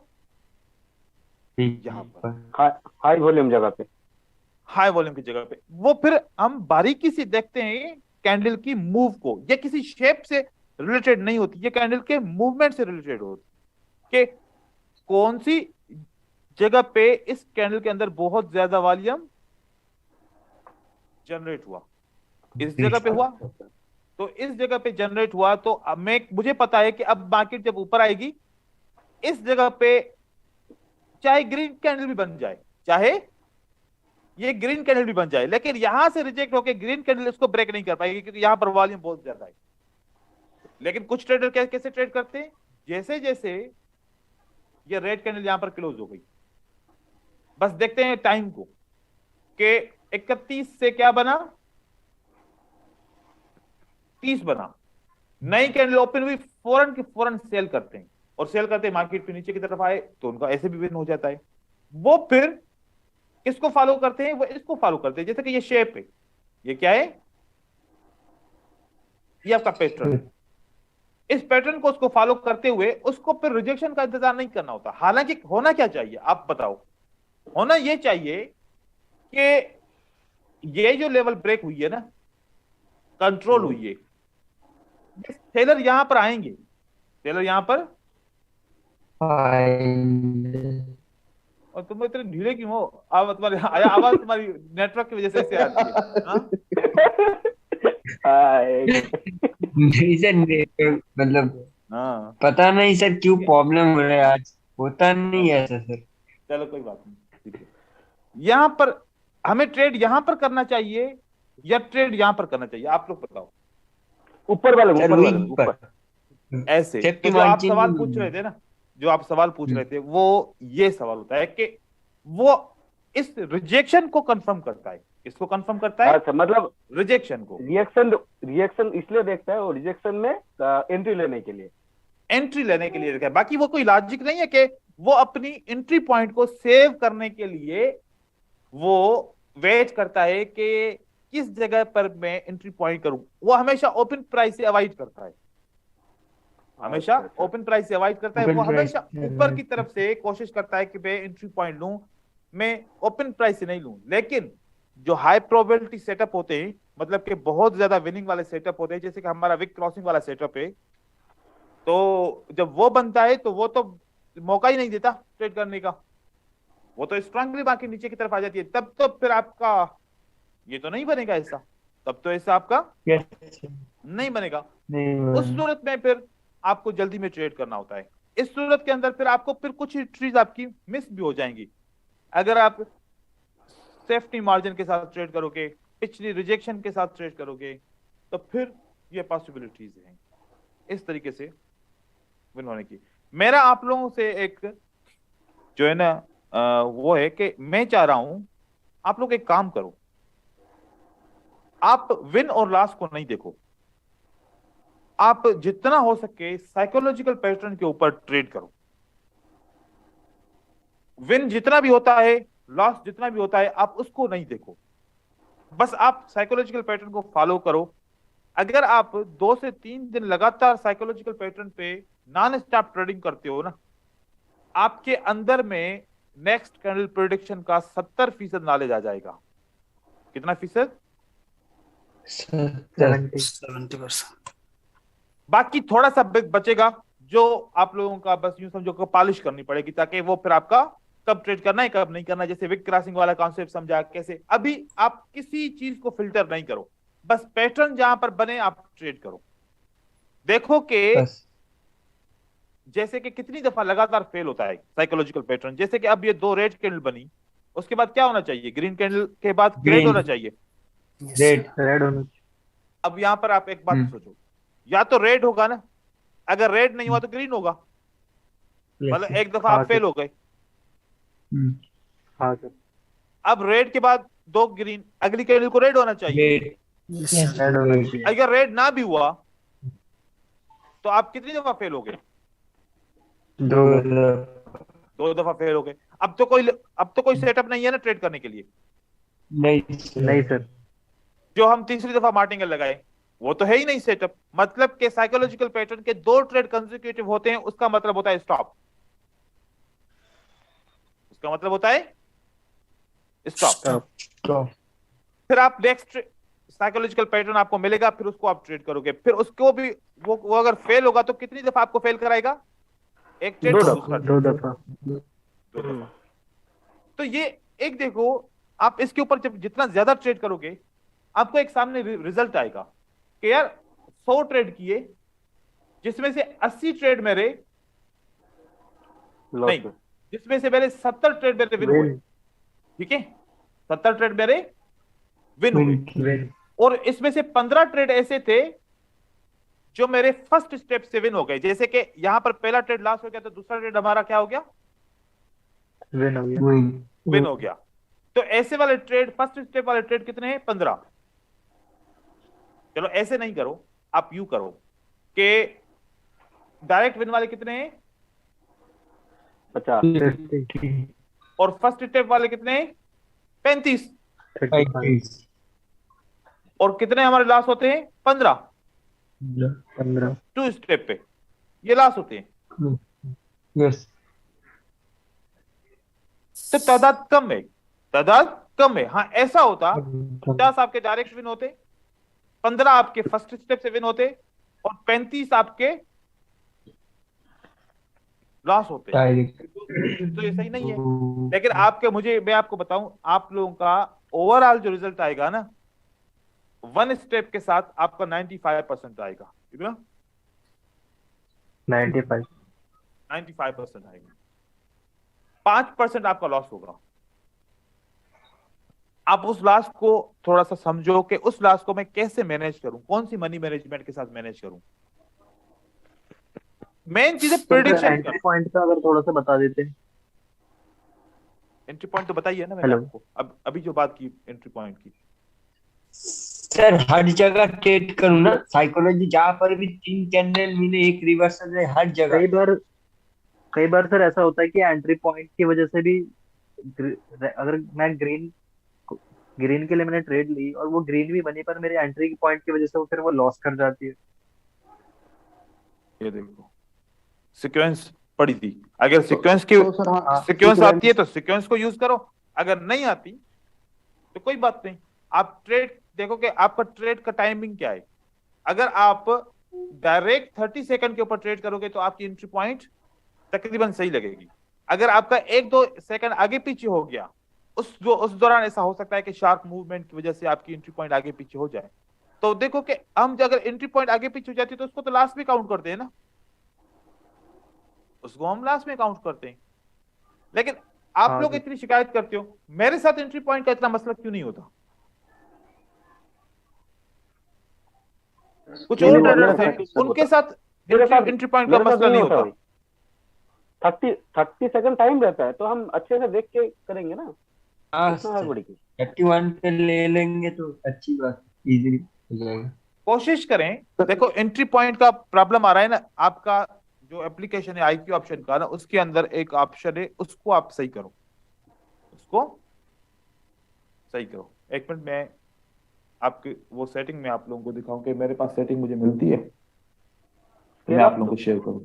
यहाँ पर
हाई वॉल्यूम जगह पे,
हाई वॉल्यूम की जगह पे। वो फिर हम बारीकी से देखते हैं कैंडल की मूव को, ये किसी शेप से रिलेटेड नहीं होती, ये कैंडल के मूवमेंट से रिलेटेड होती कि कौन सी जगह पे इस कैंडल के अंदर बहुत ज्यादा वॉल्यूम जनरेट हुआ, इस जगह पे हुआ, तो इस जगह पे जनरेट हुआ। तो अब मुझे पता है कि अब मार्केट जब ऊपर आएगी इस जगह पे चाहे ग्रीन कैंडल भी बन जाए, चाहे ये ग्रीन कैंडल भी बन जाए, लेकिन यहां से रिजेक्ट होकर ग्रीन कैंडल इसको ब्रेक नहीं कर पाएगी क्योंकि यहां पर वॉल्यूम बहुत ज्यादा है। लेकिन कुछ ट्रेडर कैसे ट्रेड करते हैं, जैसे जैसे ये रेड कैंडल यहां पर क्लोज हो गई, बस देखते हैं टाइम को कि 31 से क्या बना, 30 बना, नई कैंडल ओपन हुई, फौरन की फौरन सेल करते हैं और सेल करते हैं मार्केट पे नीचे की तरफ आए तो उनका ऐसे भी विन हो जाता है। वो फिर किसको फॉलो करते हैं, वो इसको फॉलो करते हैं। जैसे कि ये शेप है, ये क्या है, ये आपका पैटर्न है, इस पैटर्न को उसको फॉलो करते हुए उसको फिर रिजेक्शन का इंतजार नहीं करना होता। हालांकि होना क्या चाहिए आप बताओ, होना ये चाहिए कि ये जो लेवल ब्रेक हुई है ना, कंट्रोल हुई है, सेलर यहां पर आएंगे, सेलर यहां पर, और तुम इतने ढीले क्यों हो, आवाज तुम्हारी नेटवर्क की वजह से ऐसे आती है।
नहीं सर, मतलब
हाँ
पता नहीं सर क्यों प्रॉब्लम हो रहा है आज, होता नहीं है ऐसा सर।
चलो कोई बात नहीं, ठीक है। यहां पर हमें ट्रेड यहां पर करना चाहिए या ट्रेड यहां पर करना चाहिए, आप लोग बताओ।
ऊपर वाले
सर
ऊपर
वही
वाले ऊपर।
ऐसे तो जो आप सवाल पूछ रहे थे ना, जो आप सवाल पूछ रहे थे वो ये सवाल होता है कि वो इस रिजेक्शन को कंफर्म करता है, इसको कंफर्म करता है,
अच्छा, मतलब
रिजेक्शन को,
रिएक्शन इसलिए देखता है, वो रिजेक्शन में एंट्री लेने के लिए,
एंट्री लेने के लिए देखा है। बाकी वो कोई लॉजिक नहीं है कि वो अपनी एंट्री पॉइंट को सेव करने के लिए वो वेट करता है कि किस जगह पर मैं एंट्री पॉइंट करूं। वो हमेशा ओपन प्राइस से अवॉइड करता है, हमेशा ओपन प्राइस से अवॉइड करता है। वो हमेशा ऊपर की तरफ से कोशिश करता है कि मैं एंट्री पॉइंट लूं, मैं ओपन प्राइस से नहीं लूं। लेकिन जो हाई प्रोबेबिलिटी सेटअप होते हैं, मतलब कि बहुत ज्यादा विनिंग वाले सेटअप होते हैं, जैसे कि हमारा विक क्रॉसिंग वाला सेटअप है, तो जब वो बनता है तो वो तो मौका ही नहीं देता ट्रेड करने का, वो तो स्ट्रांगली बाकी नीचे की तरफ आ जाती है। तब तो फिर आपका ये तो नहीं बनेगा ऐसा, तब तो ऐसा आपका नहीं बनेगा। उस सूरत में फिर आपको जल्दी में ट्रेड करना होता है। इस सूरत के अंदर फिर आपको फिर कुछ ट्रीज आपकी मिस भी हो जाएंगी। अगर आप सेफ्टी मार्जिन के साथ ट्रेड करोगे, पिछली रिजेक्शन के साथ ट्रेड करोगे, तो फिर ये पॉसिबिलिटीज हैं इस तरीके से विन होने की। मेरा आप लोगों से एक जो है ना वो है कि मैं चाह रहा हूं आप लोग एक काम करो, आप विन और लॉस को नहीं देखो, आप जितना हो सके साइकोलॉजिकल पैटर्न के ऊपर ट्रेड करो। विन जितना भी होता है, लॉस जितना भी होता है, आप उसको नहीं देखो, बस आप साइकोलॉजिकल पैटर्न को फॉलो करो। अगर आप 2 से 3 दिन लगातार साइकोलॉजिकल पैटर्न पे नॉन स्टॉप ट्रेडिंग करते हो ना, आपके अंदर में नेक्स्ट कैंडल प्रेडिक्शन का 70% नॉलेज आ जाएगा। कितना फीसद?
70%।
बाकी थोड़ा सा बचेगा जो आप लोगों का बस यूं समझो को पॉलिश करनी पड़ेगी, ताकि वो फिर आपका कब ट्रेड करना है कब नहीं करना, जैसे विक क्रॉसिंग वाला कॉन्सेप्ट समझा कैसे। अभी आप किसी चीज को फिल्टर नहीं करो, बस पैटर्न जहां पर बने आप ट्रेड करो। देखो कि जैसे कि कितनी दफा लगातार फेल होता है साइकोलॉजिकल पैटर्न। जैसे कि अब ये 2 रेड कैंडल बनी, उसके बाद क्या होना चाहिए, ग्रीन कैंडल के बाद रेड होना चाहिए,
रेड होना चाहिए।
अब यहां पर आप एक बात सोचो, या तो रेड होगा ना, अगर रेड नहीं हुआ तो ग्रीन होगा, मतलब एक दफा आप फेल हो गए।
हाँ सर।
अब रेड के बाद 2 ग्रीन, अगली कैंडल को रेड होना चाहिए। अगर रेड ना भी हुआ तो आप कितनी दफा फेल हो गए? 2 दफा फेल हो गए। अब तो कोई सेटअप नहीं है ना ट्रेड करने के लिए।
नहीं सर।
जो हम तीसरी दफा मार्टिंगल लगाए, वो तो है ही नहीं सेटअप। मतलब के साइकोलॉजिकल पैटर्न के 2 ट्रेड कंसेक्यूटिव होते हैं, उसका मतलब होता है स्टॉप। उसका मतलब होता है स्टॉप।
तो
फिर आप नेक्स्ट साइकोलॉजिकल पैटर्न आपको मिलेगा, फिर उसको आप ट्रेड करोगे, फिर उसको भी वो अगर फेल होगा तो कितनी दफा आपको फेल कराएगा? एक ट्रेड,
2
फिर
दफा।
दूसरा
2
ट्रेड,
दफा।
2 दफा। तो ये एक देखो, आप इसके ऊपर जब जितना ज्यादा ट्रेड करोगे आपको एक सामने रिजल्ट आएगा कि यार 100 ट्रेड किए, जिसमें से 80 ट्रेड मेरे नहीं,
लॉस
जिसमें से मेरे 70 ट्रेड मेरे विन हुए। ठीक है, 70 ट्रेड मेरे विन हुए, और इसमें से 15 ट्रेड ऐसे थे जो मेरे फर्स्ट स्टेप से विन हो गए। जैसे कि यहां पर पहला ट्रेड लॉस हो गया तो दूसरा ट्रेड हमारा क्या हो गया?
विन हो गया।
विन हो गया। तो ऐसे वाले ट्रेड, फर्स्ट स्टेप वाले ट्रेड कितने हैं? 15। चलो ऐसे नहीं करो, आप यू करो कि डायरेक्ट विन वाले कितने हैं?
50।
और फर्स्ट स्टेप वाले कितने हैं? 35।
35
और कितने हमारे लॉस होते हैं? 15।
15।
2 स्टेप पे ये लॉस होते हैं।
यस
तो तादाद कम है, तादाद कम है। हाँ ऐसा होता 50 आपके डायरेक्ट विन होते, 15 आपके फर्स्ट स्टेप से विन होते, और 35 आपके लॉस होते। तो ये सही नहीं है। लेकिन मैं आपको बताऊं, आप लोगों का ओवरऑल जो रिजल्ट आएगा ना, 1 स्टेप के साथ आपका 95% आएगा। कितना?
95।
95% आएगा। 5% आपका लॉस होगा। आप उस लॉस को थोड़ा सा समझो कि उस लॉस को मैं कैसे मैनेज करूं, कौन सी मनी मैनेजमेंट के साथ मैनेज करूं। मेन चीज है प्रिडिक्शन
एंट्री
का।
पॉइंट का अगर थोड़ा सा बता देते।
एंट्री पॉइंट तो बताइए ना मैंने
हेलो।
आपको, अब अभी जो बात की एंट्री पॉइंट की।
सर हर जगह ट्रेड करूँ ना, साइकोलॉजी जहाँ पर भी 3 कैंडल मिले, एक रिवर्सल है, हर जगह।
कई बार सर ऐसा होता है कि एंट्री पॉइंट की वजह से भी अगर मैं ग्रीन के लिए मैंने ट्रेड ली और वो ग्रीन भी बनी, पर मेरे एंट्री पॉइंट की वजह से वो फिर वो लॉस कर जाती है।
ये देखो सीक्वेंस पड़ी थी, अगर सीक्वेंस की
तो सर हाँ,
सीक्वेंस आती है तो सीक्वेंस को यूज करो, अगर नहीं आती तो कोई बात नहीं। आप ट्रेड देखो कि आपका ट्रेड का टाइमिंग क्या है। अगर आप डायरेक्ट 30 सेकंड के ऊपर ट्रेड करोगे तो आपकी एंट्री पॉइंट तकरीबन सही लगेगी। अगर आपका 1-2 सेकंड आगे पीछे हो गया, उस दौरान ऐसा हो सकता है कि शार्प मूवमेंट की वजह से आपकी एंट्री पॉइंट आगे पीछे हो जाए। तो देखो कि हम अगर एंट्री पॉइंट आगे पीछे हो जाती है तो उसको तो लास्ट में काउंट करते हैं ना, उसको हम लास्ट में काउंट करते हैं। लेकिन आप लोग इतनी शिकायत करते हो, मेरे साथ एंट्री पॉइंट का इतना मसला क्यों नहीं होता? कुछ और ट्रेडर्स हैं उनके साथ एंट्री पॉइंट का मसला नहीं होता।
30 सेकंड टाइम रहता है तो हम अच्छे से देख के करेंगे ना।
हाँ
इसमें है बड़ी चीज।
31 पे ले लेंगे तो अच्छी बात, इजीली हो जाएगा।
कोशिश करें, देखो एंट्री पॉइंट का प्रॉब्लम आ रहा है ना, आपका जो एप्लीकेशन है आईक्यू ऑप्शन का ना, उसके अंदर एक ऑप्शन है, उसको आप सही करो, उसको सही करो। एक मिनट में आपके वो सेटिंग में आप लोगों को दिखाऊं कि मेरे पास सेटिंग मुझे मिलती है, मैं आप लोगों को शेयर करूं।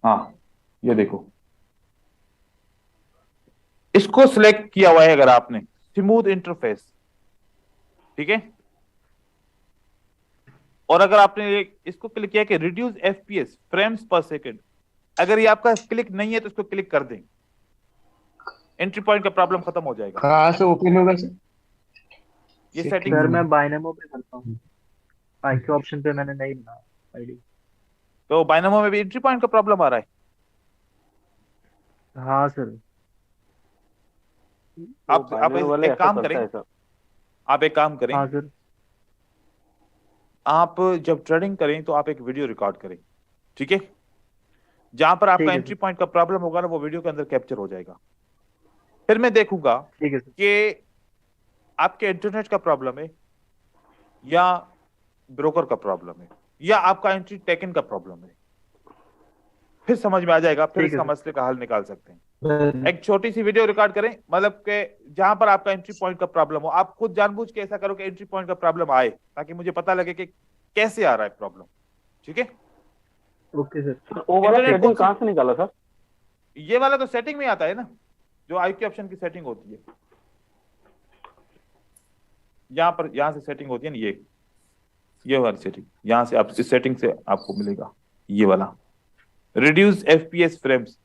हाँ ये देखो, इसको सिलेक्ट किया हुआ है अगर आपने, स्मूथ इंटरफेस, ठीक है। और अगर आपने इसको क्लिक किया कि रिड्यूस एफपीएस फ्रेम्स पर सेकंड, अगर ये आपका क्लिक नहीं है तो इसको क्लिक कर दें, एंट्री पॉइंट का प्रॉब्लम खत्म हो जाएगा।
कहाँ से ओपन होगा सर?
ये सेटिंग
सर मैं बायनमो पे करता हूँ, आईक्यू ऑप्शन पे मैंने नहीं बना आईडी।
तो बायनमो में भी एंट्री पॉइंट का प्रॉब्लम आ रहा है।
हाँ सर।
आप एक काम करें, आप एक काम करें,
हाँ सर।
आप जब ट्रेडिंग करें तो आप एक वीडियो रिकॉर्ड करें, ठीक है। जहां पर आपका एंट्री पॉइंट का प्रॉब्लम होगा ना, वो वीडियो के अंदर कैप्चर हो जाएगा। फिर मैं देखूंगा कि आपके इंटरनेट का प्रॉब्लम है या ब्रोकर का प्रॉब्लम है या आपका एंट्री टेकन का प्रॉब्लम है। फिर समझ में आ जाएगा, फिर
ठीक है
इसका
सर।
मसले का हल निकाल सकते हैं। एक छोटी सी वीडियो रिकॉर्ड करें, मतलब कि जहां पर आपका एंट्री पॉइंट का प्रॉब्लम हो, आप खुद जानबूझ के ऐसा करो कि एंट्री पॉइंट का प्रॉब्लम आए, ताकि मुझे पता लगे कि कैसे आ रहा है प्रॉब्लम। ठीक है,
ओके सर।
सर वो वाला
इंटरनेट
सेटिंग
कौन
कहाँ
सी,
से निकाला सर?
ये वाला तो सेटिंग में आता है ना, जो IQ ऑप्शन की सेटिंग होती है, यहाँ पर, यहाँ से सेटिंग होती है ना, ये वाली सेटिंग, यहाँ से आप इस सेटिंग से आपको मिलेगा ये वाला रिड्यूस FPS फ्रेम्स।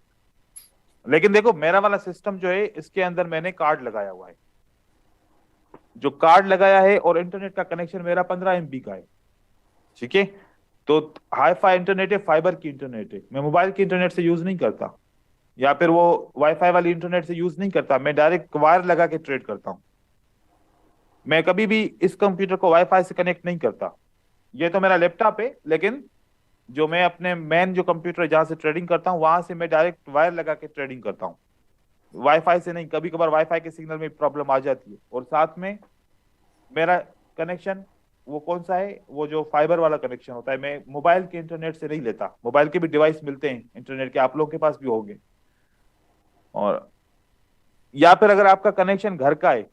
लेकिन देखो मेरा वाला सिस्टम जो है, इसके अंदर मैंने कार्ड लगाया हुआ है, जो कार्ड लगाया है, और इंटरनेट का कनेक्शन मेरा 15 MB का है। ठीक है, तो हाई फाई इंटरनेट है, फाइबर की इंटरनेट है, मैं मोबाइल की इंटरनेट से यूज नहीं करता, या फिर वो वाईफाई वाली इंटरनेट से यूज नहीं करता, मैं डायरेक्ट वायर लगा के ट्रेड करता हूँ। मैं कभी भी इस कंप्यूटर को वाईफाई से कनेक्ट नहीं करता। ये तो मेरा लैपटॉप है, लेकिन जो मैं अपने मेन जो कंप्यूटर है जहां से ट्रेडिंग करता हूँ, वहां से मैं डायरेक्ट वायर लगा के ट्रेडिंग करता हूँ, वाईफाई से नहीं। कभी कभार वाईफाई के सिग्नल में प्रॉब्लम आ जाती है। और साथ में मेरा कनेक्शन वो कौन सा है, वो जो फाइबर वाला कनेक्शन होता है, मैं मोबाइल के इंटरनेट से नहीं लेता। मोबाइल के भी डिवाइस मिलते हैं इंटरनेट के, आप लोगों के पास भी होंगे। और या फिर अगर आपका कनेक्शन घर का है,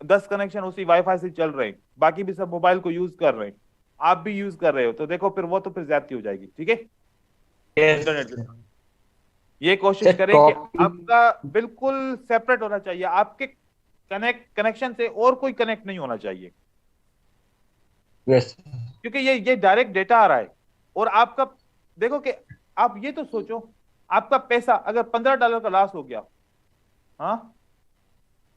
10 कनेक्शन उसी वाईफाई से चल रहे हैं, बाकी भी सब मोबाइल को यूज कर रहे हैं, आप भी यूज कर रहे हो, तो देखो फिर वो तो फिर ज्यादती हो जाएगी। ठीक है, इंटरनेट के साथ ये कोशिश करें कि आपका बिल्कुल सेपरेट होना चाहिए, आपके कनेक्शन से और कोई कनेक्ट नहीं होना चाहिए,
यस
क्योंकि ये डायरेक्ट डेटा आ रहा है। और आपका देखो कि आप ये तो सोचो, आपका पैसा अगर $15 का लॉस हो गया, हाँ,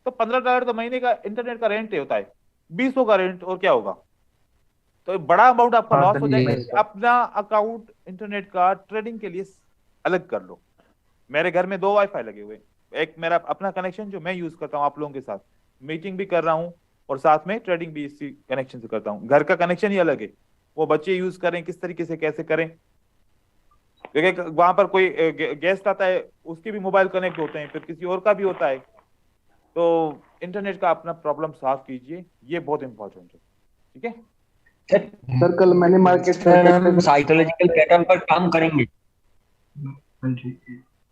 तो $15 तो महीने का इंटरनेट का रेंट होता है, 20 का रेंट, और क्या होगा, तो बड़ा अमाउंट आपका
हाँ
लॉस
सर,
हो
ये
जाएगा। अपना अकाउंट इंटरनेट का ट्रेडिंग के लिए अलग कर लो। मेरे घर में 2 वाईफाई लगे हुए, एक मेरा अपना कनेक्शन जो मैं यूज करता हूँ आप लोगों के साथ, मीटिंग भी कर रहा हूँ, और साथ में ट्रेडिंग भी इसी कनेक्शन से करता हूँ। घर का कनेक्शन ही अलग है, वो बच्चे यूज करें किस तरीके से, कैसे करें, क्योंकि वहां पर कोई गेस्ट आता है, उसके भी मोबाइल कनेक्ट होते हैं, फिर किसी और का भी होता है। तो इंटरनेट का अपना प्रॉब्लम सॉल्व कीजिए, ये बहुत इंपॉर्टेंट है। ठीक है
सर, कल मैंने मार्केट
सर, हम साइकोलॉजिकल पैटर्न पर काम करेंगे।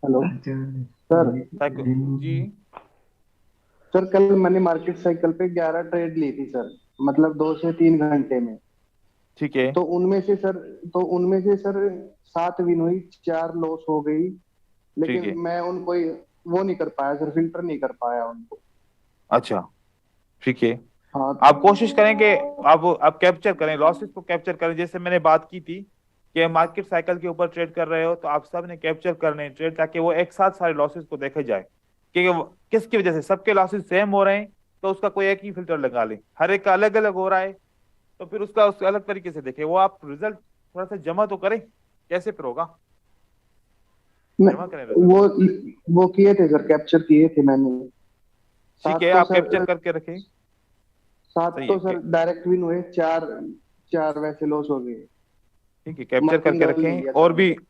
Hello sir.
जी
सर, कल मैंने मार्केट साइकिल पे 11 ट्रेड ली थी सर, मतलब 2 से 3 घंटे में।
ठीक है,
तो उनमें से सर 7 विन हुई, 4 लॉस हो गई।
ठीक है,
लेकिन मैं उनको वो नहीं कर पाया सर, फिल्टर नहीं कर पाया उनको।
अच्छा ठीक है।
हाँ
आप कोशिश करें कि आप कैप्चर करें, लॉसेस को कैप्चर करें, जैसे मैंने बात की थी कि मार्केट साइकिल के ऊपर ट्रेड कर रहे हो, तो आप सब ने कैप्चर करने हैं ट्रेड, ताकि वो एक साथ सारे लॉसेस को देखे जाए कि किसकी वजह से सबके लॉसेस सेम हो रहे हैं, तो उसका कोई एक ही फिल्टर लगा लें। हर एक का अलग अलग हो रहा है, तो फिर उसका अलग तरीके से देखें। वो आप रिजल्ट थोड़ा सा जमा तो करें, कैसे फिर होगा, जमा करें रिजल्ट।
वो किए थे सर, कैप्चर किए थे मैंने।
ठीक है, आप कैप्चर करके रखें।
7
सही
तो
है,
सर डायरेक्ट विन हुए, 4 वैसे लॉस हो गए।
ठीक है, कैप्चर
मार्जिन
करके
लेवल नहीं
रखें।
लिया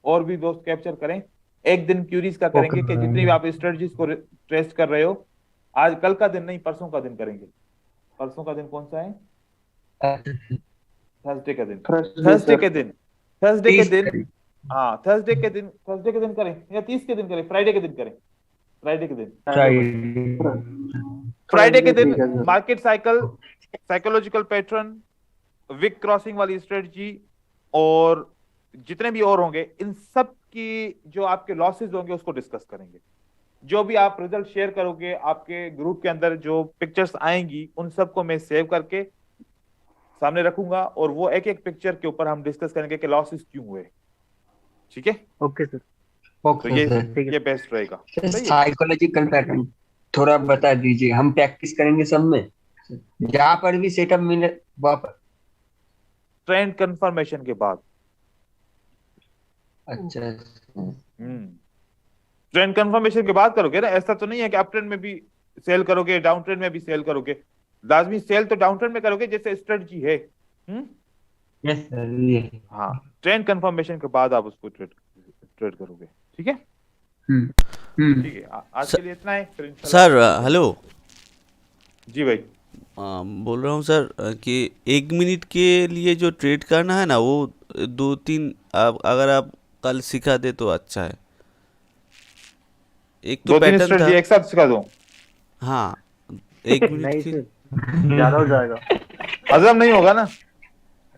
और भी दोस्त कैप्चर करें। एक दिन क्यूरीज का करेंगे कि जितनी भी आप स्ट्रेटजीज को टेस्ट कर रहे हो, आज कल का दिन नहीं, परसों का दिन करेंगे। परसों का दिन कौन सा है, थर्सडे का दिन। थर्सडे के दिन हाँ, थर्सडे के दिन करें, या 30 के दिन करें, फ्राइडे के दिन करें, फ्राइडे के दिन
ठीक है sir.
Market cycle, psychological pattern, wick crossing वाली स्ट्रेटजी, और जितने भी और होंगे, इन सब की जो आपके लॉसेस होंगे उसको डिस्कस करेंगे। जो भी आप रिजल्ट शेयर करोगे, आपके ग्रुप के अंदर जो पिक्चर्स आएंगी, उन सबको मैं सेव करके सामने रखूंगा, और वो एक एक पिक्चर के ऊपर हम डिस्कस करेंगे कि लॉसेस क्यों हुए। ठीक है,
ओके सर।
तो ये
ठीक है।
ये बेस्ट रहेगा। सही है,
साइकोलॉजिकल पैटर्न थोड़ा बता दीजिए, हम प्रैक्टिस करेंगे सब में, जहाँ पर भी सेटअप मिले वहाँ पर।
ट्रेंड कंफर्मेशन के बाद,
अच्छा
ट्रेंड कंफर्मेशन के बाद करोगे ना, ऐसा तो नहीं है कि अप ट्रेंड में भी सेल करोगे, डाउन ट्रेंड में भी सेल करोगे। लाजमी सेल तो डाउन ट्रेंड में करोगे, जैसे स्ट्रेटजी है।
यस सर, ये
हाँ, ट्रेंड कंफर्मेशन के बाद आप उसको ट्रेड करोगे। ठीक है, ठीक है, आज के लिए इतना है, फिर
सर हेलो,
जी भाई।
बोल रहा हूँ सर कि 1 मिनट के लिए जो ट्रेड करना है ना, वो 2-3 अगर आप कल सिखा दे तो अच्छा है। एक तो
2-3
पैटर्न
स्ट्रेटजी
था।
एक साथ सिखा दूं?
हाँ, 1 मिनट
नहीं
की।
सर, ज्यादा हो जाएगा।
हजम नहीं होगा ना,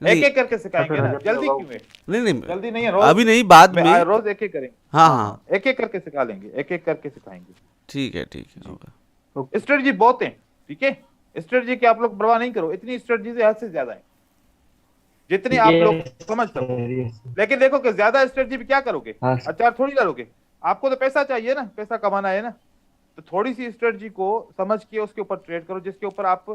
नहीं
एक एक करके
तो
सिखाएंगे
फिर
ना,
हजम नहीं
जल्दी
होगा।
क्यों है?
नहीं
जल्दी नहीं है, रोज
अभी नहीं, बाद में।
रोज एक एक करेंगे।
हाँ हाँ,
एक एक करके सिखा लेंगे, एक एक करके सिखाएंगे।
ठीक है होगा।
स्ट्रेटजी बहुत है, ठीक है, स्ट्रेटजी की आप लोग परवाह नहीं करो, इतनी स्ट्रेटजी से हद से ज्यादा है, जितनी आप लोग
Yes,
समझ सको।
yes.
लेकिन देखो कि ज्यादा स्ट्रेटजी भी क्या करोगे,
हाँ
अचार थोड़ी डालोगे, आपको तो पैसा चाहिए ना, पैसा कमाना है ना, तो थोड़ी सी स्ट्रेटजी को समझ के उसके ऊपर ट्रेड करो, जिसके ऊपर आप